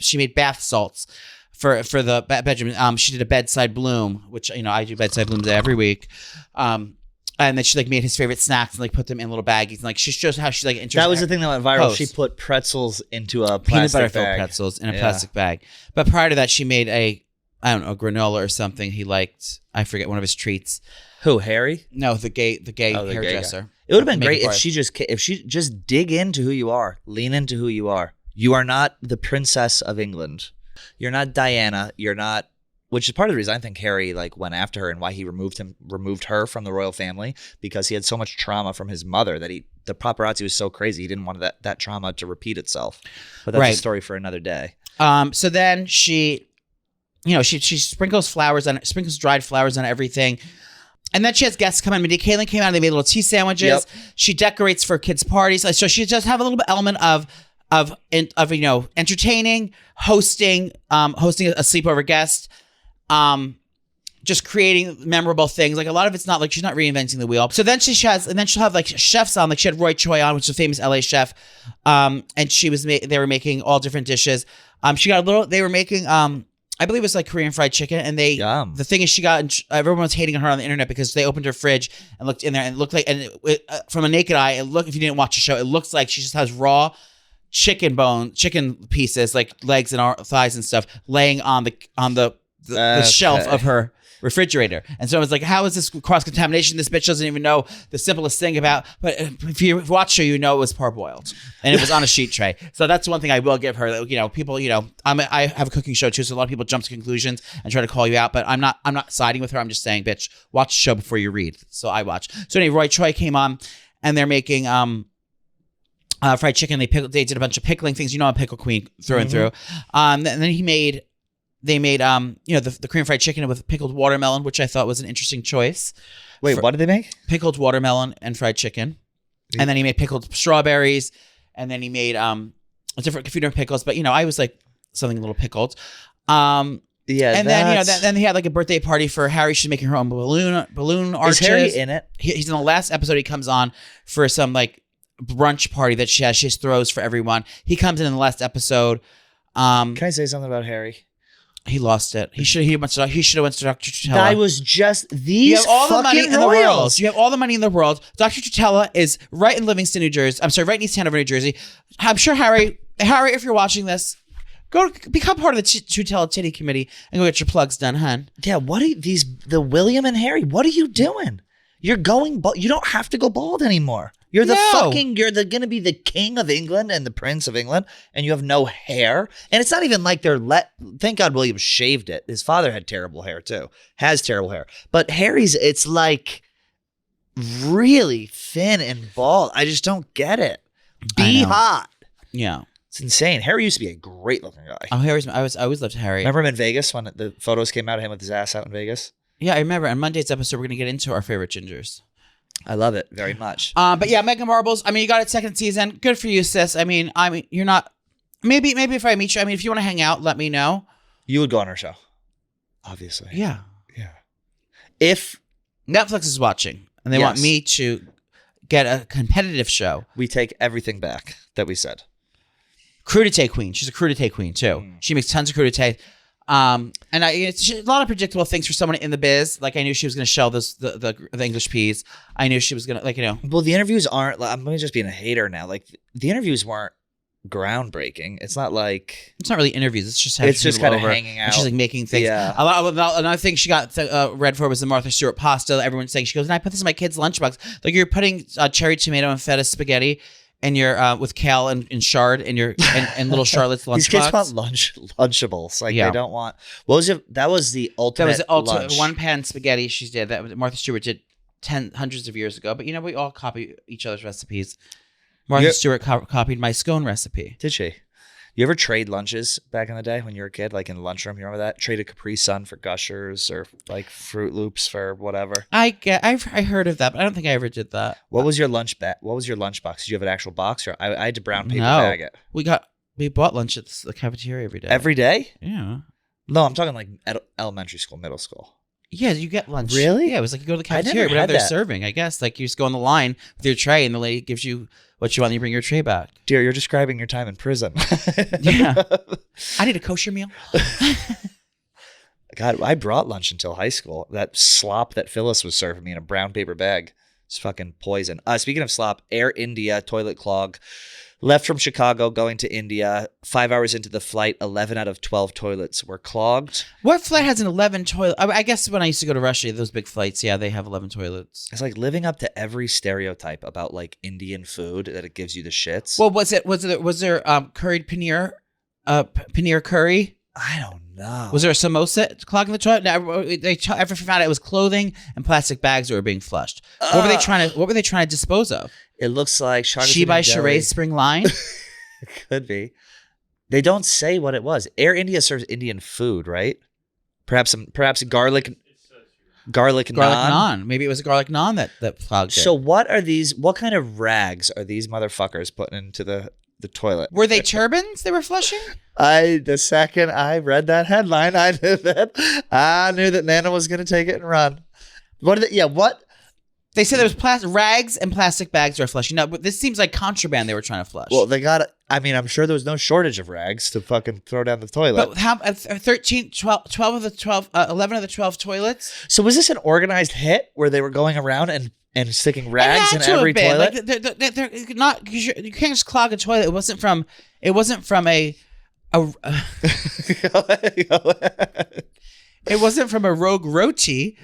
She made bath salts for the bedroom. She did a bedside bloom, which I do bedside blooms every week. And then she like made his favorite snacks and like put them in little baggies. And like she shows how she like that was the thing that went viral. Post. She put pretzels into a peanut butter filled pretzels in a plastic bag. But prior to that, she made a granola or something he liked. I forget, one of his treats. Who, Harry? No, the gay hairdresser. It would have been great if she just dig into who you are, lean into who you are. You are not the princess of England. You're not Diana. You're not, which is part of the reason I think Harry like went after her and why he removed her from the royal family, because he had so much trauma from his mother that the paparazzi was so crazy he didn't want that trauma to repeat itself. But that's a story for another day. So then she sprinkles dried flowers on everything. And then she has guests come in. Mindy Kaling came out and they made little tea sandwiches. Yep. She decorates for kids' parties. So she just have a little bit element of entertaining, hosting a sleepover guest, just creating memorable things. Like a lot of it's not like she's not reinventing the wheel. So then she'll have like chefs on. Like she had Roy Choi on, which is a famous LA chef. And they were making all different dishes. They were making I believe it was like Korean fried chicken, and the thing is everyone was hating on her on the internet because they opened her fridge and looked in there and it looked like, from a naked eye, if you didn't watch the show, it looks like she just has raw chicken pieces, like legs and thighs and stuff, laying on the shelf of her refrigerator. And so I was like, how is this cross-contamination? This bitch doesn't even know the simplest thing about, but if you watch her, it was parboiled and it was on a sheet tray. So that's one thing I will give her, that, people, I have a cooking show too. So a lot of people jump to conclusions and try to call you out, but I'm not siding with her. I'm just saying, bitch, watch the show before you read. So I watch. So anyway, Roy Choi came on and they're making, fried chicken. They did a bunch of pickling things. I'm a pickle queen through and through. And then they made the Korean fried chicken with pickled watermelon, which I thought was an interesting choice. Wait, what did they make? Pickled watermelon and fried chicken. And then he made pickled strawberries, and then he made a few different pickles, but I was like something a little pickled. And then he had like a birthday party for Harry. She's making her own balloon arches. Is Harry in it? He's in the last episode. He comes on for some like brunch party that she has. She just throws for everyone. He comes in the last episode. Can I say something about Harry? He lost it. He should have went to Dr. Tutela. I was just these you have all the money fucking in the world. royals. You have all the money in the world. Dr. Tutela is right in Livingston, New Jersey. I'm sorry, right in East Hanover, New Jersey. I'm sure Harry, if you're watching this, go become part of the Tutela Titty Committee and go get your plugs done, hun. Yeah, the William and Harry, what are you doing? You're going bald. You don't have to go bald anymore. You're going to be the king of England and the prince of England, and you have no hair. And it's not even like thank God William shaved it. His father had terrible hair too. Has terrible hair. But Harry's, it's like really thin and bald. I just don't get it. Be hot. Yeah. It's insane. Harry used to be a great looking guy. Oh, I always loved Harry. Remember him in Vegas when the photos came out of him with his ass out in Vegas? Yeah, I remember. On Monday's episode, we're going to get into our favorite gingers. I love it very much. But yeah, Meghan Markle's. You got it second season. Good for you, sis. You're not. Maybe if I meet you. If you want to hang out, let me know. You would go on her show, obviously. Yeah. If Netflix is watching and they want me to get a competitive show, we take everything back that we said. Crudité queen. She's a crudité queen too. She makes tons of crudité. It's a lot of predictable things for someone in the biz. Like I knew she was going to shell the English peas. I knew she was going to Well, the interviews aren't. I'm just being a hater now. Like the interviews weren't groundbreaking. It's not really interviews. It's just kind of hanging out. And she's like making things. Yeah. Another thing she got read for was the Martha Stewart pasta. Everyone's saying, she goes, and I put this in my kid's lunchbox. Like you're putting cherry tomato and feta spaghetti and your with kale and chard and your and little Charlotte's lunchbox. These kids want Lunchables. Like Yeah. they don't want. What was it? That was the ultimate. That was the ultimate lunch. one pan spaghetti she did. That was Martha Stewart did hundreds of years ago. But we all copy each other's recipes. Martha Stewart copied my scone recipe. Did she? You ever trade lunches back in the day when you were a kid, like in the lunchroom? You remember that? Trade a Capri Sun for Gushers or like Fruit Loops for whatever. I heard of that, but I don't think I ever did that. What was your lunch What was your lunchbox? Did you have an actual box, or I had to brown paper No. bag it We bought lunch at the cafeteria every day. every day? Yeah. No, I'm talking like at elementary school, middle school. Yeah, you get lunch. Really? Yeah, it was like you go to the I never cafeteria, whatever had they're that. serving. I guess like you just go on the line with your tray, and the lady gives you what you want, and you bring your tray back. Dear, you're describing your time in prison. Yeah. I need a kosher meal. God, I brought lunch until high school. That slop that Phyllis was serving me in a brown paper bag. It's fucking poison. Speaking of slop, Air India toilet clog. Left from Chicago, going to India. 5 hours into the flight, 11 out of 12 toilets were clogged. What flight has an 11 toilet? I guess when I used to go to Russia, those big flights, yeah, they have 11 toilets. It's like living up to every stereotype about like Indian food that it gives you the shits. Well, was there curried paneer, paneer curry? I don't know. Was there a samosa clogging the toilet? No, they ever found out it was clothing and plastic bags that were being flushed. What were they trying to dispose of? It looks like She by Sheree Spring Line. Could be. They don't say what it was. Air India serves Indian food, right? Perhaps garlic naan. Maybe it was a garlic naan that clogged it. So what are these? What kind of rags are these motherfuckers putting into the toilet? Were they turbans they were flushing? The second I read that headline, I knew that Nana was going to take it and run. What? What? They said there was rags and plastic bags they were flushing. No, but this seems like contraband they were trying to flush. Well, they got. I mean, I'm sure there was no shortage of rags to fucking throw down the toilet. But how 13, 12 of the 12, 11 of the 12 toilets? So was this an organized hit where they were going around and sticking rags in every toilet? Like, they're not. You can't just clog a toilet. It wasn't from a It wasn't from a rogue roti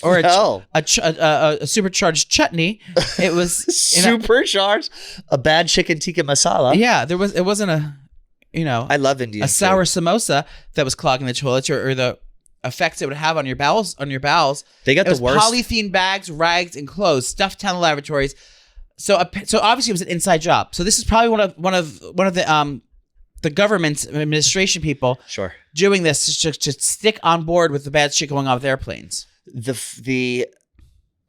or a supercharged chutney. It was supercharged a bad chicken tikka masala. Yeah, it wasn't I love Indian a sour food. samosa that was clogging the toilets or the effects it would have on your bowels. They got the worst. Polythene bags, rags, and clothes stuffed down the lavatories. So obviously it was an inside job. So this is probably one of the government's administration people doing this to stick on board with the bad shit going on with airplanes.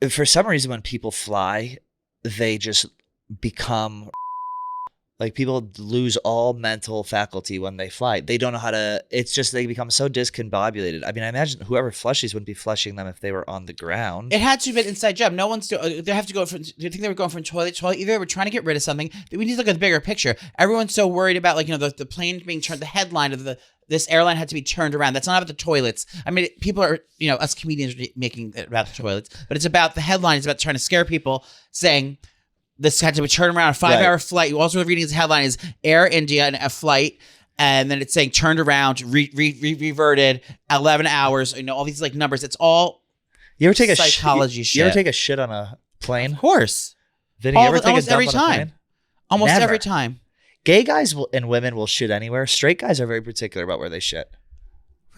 For some reason, when people fly, they just become like people lose all mental faculty when they fly. They don't know how to. It's just they become so discombobulated. I mean, I imagine whoever flushes wouldn't be flushing them if they were on the ground. It had to have been inside job. No one's doing. They have to go from. Do you think they were going from toilet to toilet? Either they were trying to get rid of something. We need to look at the bigger picture. Everyone's so worried about the plane being turned. The headline of this airline had to be turned around. That's not about the toilets. I mean, people are us comedians are making it about the toilets, but it's about the headline. It's about trying to scare people, saying this had to be turned around. A 5-hour flight. You also reading this headline is Air India and a flight. And then it's saying turned around, reverted, 11 hours. All these like numbers. It's all psychology shit. You ever take a shit on a plane? Of course. Vinny, you ever take a almost dump every on a time. plane? Almost Never. every time. Gay guys and women will shit anywhere. Straight guys are very particular about where they shit.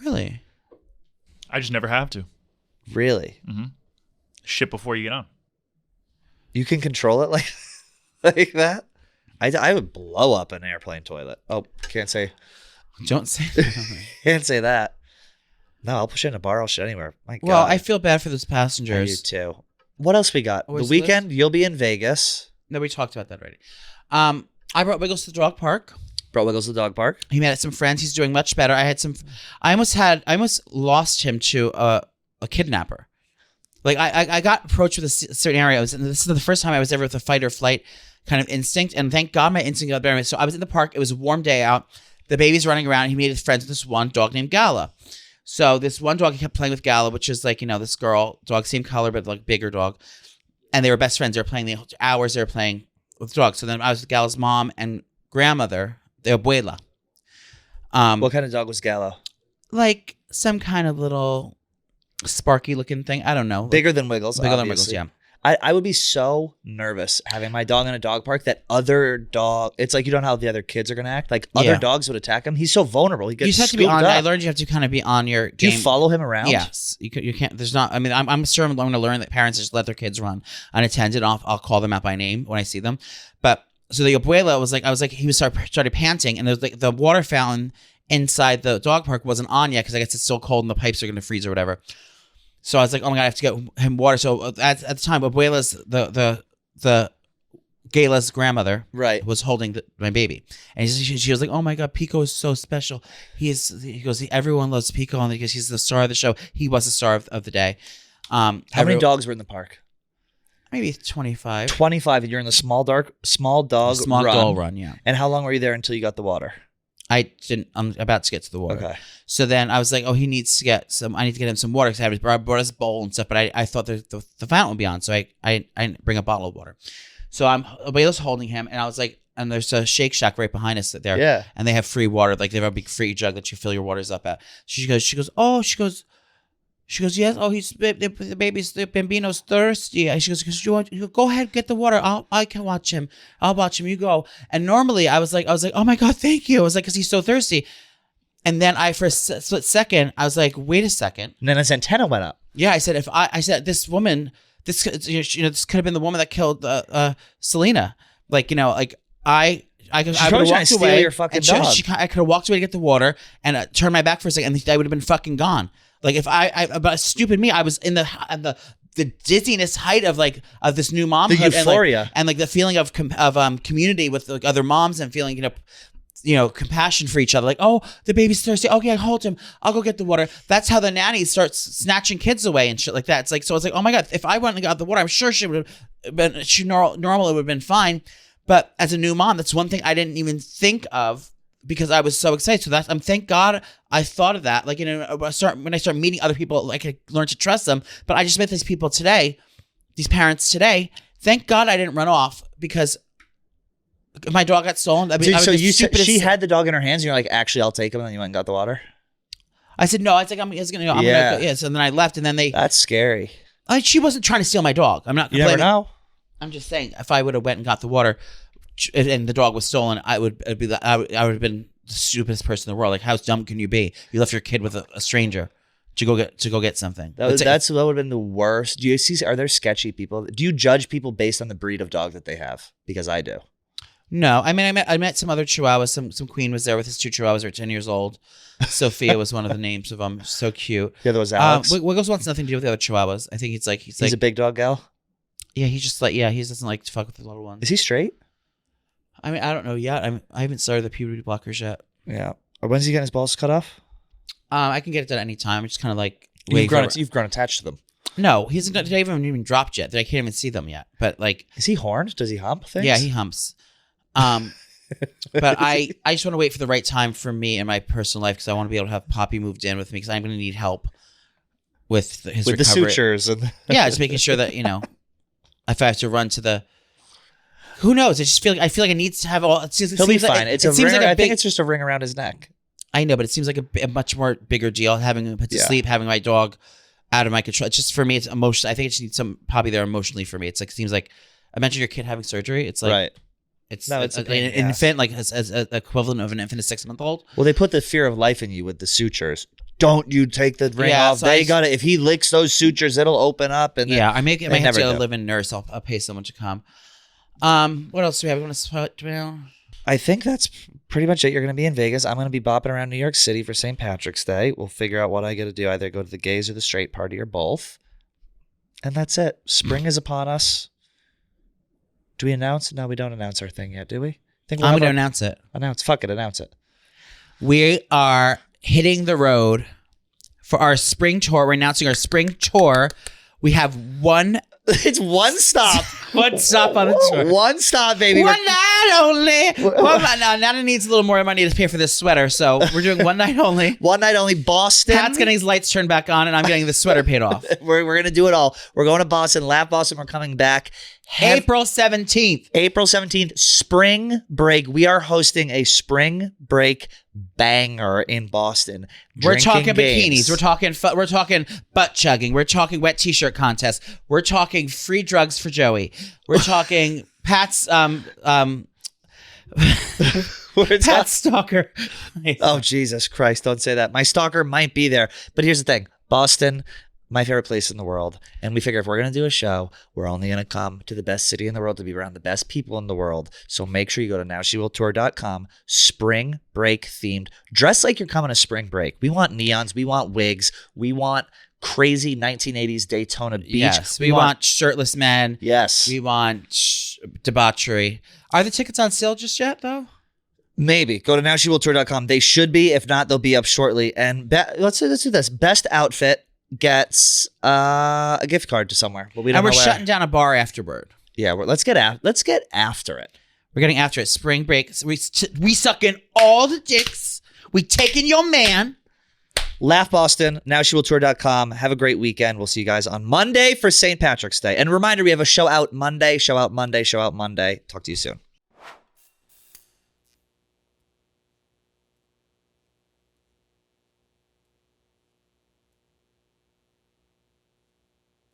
Really? I just never have to. Really? Mm-hmm. Shit before you get on. You can control it like that? I would blow up an airplane toilet. Oh, can't say. Don't say that. Can't say that. No, I'll push it in a bar. I'll shit anywhere. My God. Well, I feel bad for those I do passengers. too. What else we got? Where's The the weekend, you'll be in Vegas. No, we talked about that already. I brought Wiggles to the dog park. Brought Wiggles to the dog park. He met some friends. He's doing much better. I almost lost him to a kidnapper. Like I got approached with a certain area. And this is the first time I was ever with a fight or flight kind of instinct. And thank God my instinct got better. So I was in the park. It was a warm day out. The baby's running around. He made his friends with this one dog named Gala. So this one dog, he kept playing with Gala, which is like, this girl, dog, same color, but like bigger dog. And they were best friends. They were playing the hours they were playing with dogs. So then I was with Gala's mom and grandmother, the abuela. What kind of dog was Gala? Like some kind of little sparky looking thing. I don't know. Bigger than Wiggles. Bigger than obviously. Wiggles, I would be so nervous having my dog in a dog park that other dog. It's like you don't know how the other kids are gonna act. Like other dogs would attack him. He's so vulnerable. He gets You just have to be scooped on. up. I learned you have to kind of be on your Do game. you follow him around? Yes, you can't. There's not. I mean, I'm sure I'm going to learn that parents just let their kids run unattended. I'll call them out by name when I see them. But so the abuela was like, he started panting, and there was like the water fountain inside the dog park wasn't on yet because I guess it's still cold and the pipes are going to freeze or whatever. So I was like, oh my God, I have to get him water. So at the time, abuela's the Gayla's grandmother, Right. was holding my baby, and she was like, "Oh my God, Pico is so special. He goes, everyone loves Pico because he's the star of the show. He was the star of the day." How many dogs were in the park? Maybe 25. 25. And you're in the small dog run. Yeah. And how long were you there until you got the water? I'm about to get to the water. Okay. So then I was like, oh, he needs to get some. I need to get him some water because I brought his bowl and stuff. But I thought the fountain would be on, so I didn't bring a bottle of water. So Abuela's holding him, and I was like, and there's a Shake Shack right behind us there. Yeah. And they have free water, like they have a big free jug that you fill your waters up at. She goes, yes. Oh, the baby's, the bambino's thirsty. She goes, you go ahead, get the water. I can watch him. I'll watch him. You go. And normally I was like, oh my God, thank you. I was like, because he's so thirsty. And then for a split second, I was like, wait a second. And then his antenna went up. Yeah, I said, this woman, this could have been the woman that killed Selena. I could have walked away. Your fucking dog. I could have walked away to get the water and turned my back for a second, and I would have been fucking gone. Like if but stupid me, I was in the dizziness height of this new momhood, the euphoria, and the feeling of community with other moms, and feeling compassion for each other. Like, oh, the baby's thirsty. Okay, hold him. I'll go get the water. That's how the nanny starts snatching kids away and shit like that. It's like, so it's like, oh my God, if I went and got the water, I'm sure she would have been normal. It would have been fine. But as a new mom, that's one thing I didn't even think of because I was so excited. So thank God I thought of that. When I start meeting other people, I could learn to trust them. But I just met these people today, these parents today. Thank God I didn't run off because my dog got stolen. So you said she had the dog in her hands, and you're like, actually, I'll take him, and then you went and got the water? I said, no, I was like, I'm going to go. Yeah. So then I left, and then That's scary. She wasn't trying to steal my dog. I'm not You complaining. never know. I'm just saying, if I would have went and got the water and the dog was stolen, I would have been the stupidest person in the world. Like, how dumb can you be? You left your kid with a stranger to go get something. That would have been the worst. Do you see? Are there sketchy people? Do you judge people based on the breed of dog that they have? Because I do. No, I mean, I met some other Chihuahuas. Some Queen was there with his 2 Chihuahuas. Are 10 years old. Sophia was one of the names of them. So cute. The other was Alex. Wiggles wants nothing to do with the other Chihuahuas. I think he's a big dog gal. Yeah, he doesn't like to fuck with the little ones. Is he straight? I mean, I don't know yet. I haven't started the puberty blockers yet. Yeah. Or when's he getting his balls cut off? I can get it done any time. I'm just kind of like you've grown attached to them. No, they haven't even dropped yet. I can't even see them yet. But is he horned? Does he hump things? Yeah, he humps. But I just want to wait for the right time for me in my personal life because I want to be able to have Poppy moved in with me because I'm going to need help with his recovery. The sutures and yeah, just making sure that if I have to run to the. Who knows? I feel like I need to have all. He'll be fine. I think it's just a ring around his neck. I know, but it seems like a much more bigger deal having him put to sleep, having my dog out of my control. It's just for me, it's emotional. I think I just need some Poppy there emotionally for me. It's like it seems like I mentioned your kid having surgery. It's like right. It's an infant, like as equivalent of an infant, a 6-month-old. Well, they put the fear of life in you with the sutures. Don't you take the ring off? So they got it. If he licks those sutures, it'll open up. And I may have to live in nurse. I'll pay someone to come. What else do we have? You want to spot down? I think that's pretty much it. You're going to be in Vegas. I'm going to be bopping around New York City for St. Patrick's Day. We'll figure out what I got to do. Either go to the gays or the straight party or both. And that's it. Spring is upon us. Do we announce? No, we don't announce our thing yet, do we? I'm going to announce it. Fuck it. Announce it. We are hitting the road for our spring tour. We're announcing our spring tour. We have one. It's one stop. One stop on the tour. One stop, baby. One night only. Now Nana needs a little more money to pay for this sweater, so we're doing one night only. One night only. Boston. Pat's getting his lights turned back on, and I'm getting the sweater paid off. We're going to do it all. We're going to Boston. Laugh Boston. We're coming back. April 17th. April 17th, spring break. We are hosting a spring break banger in Boston. We're talking games. bikinis. We're talking butt chugging. We're talking wet t-shirt contests. We're talking free drugs for Joey. We're talking Pat's Pat's stalker. Oh, Jesus Christ. Don't say that. My stalker might be there. But here's the thing. Boston, my favorite place in the world. And we figure if we're going to do a show, we're only going to come to the best city in the world to be around the best people in the world. So make sure you go to nowshewilltour.com, spring break themed. Dress like you're coming to spring break. We want neons. We want wigs. We want crazy 1980s Daytona Beach. Yes, we want shirtless men. Yes. We want debauchery. Are the tickets on sale just yet, though? Maybe. Go to nowshewilltour.com. They should be. If not, they'll be up shortly. And let's do this. Best outfit gets a gift card to somewhere, but we don't. And we're know where. shutting down a bar afterward. Yeah, let's get after it. We're getting after it. Spring break. We sucking all the dicks. We taking your man. Laugh Boston, nowshewilltour.com. Have a great weekend. We'll see you guys on Monday for St. Patrick's Day. And reminder, we have a show out Monday. Talk to you soon.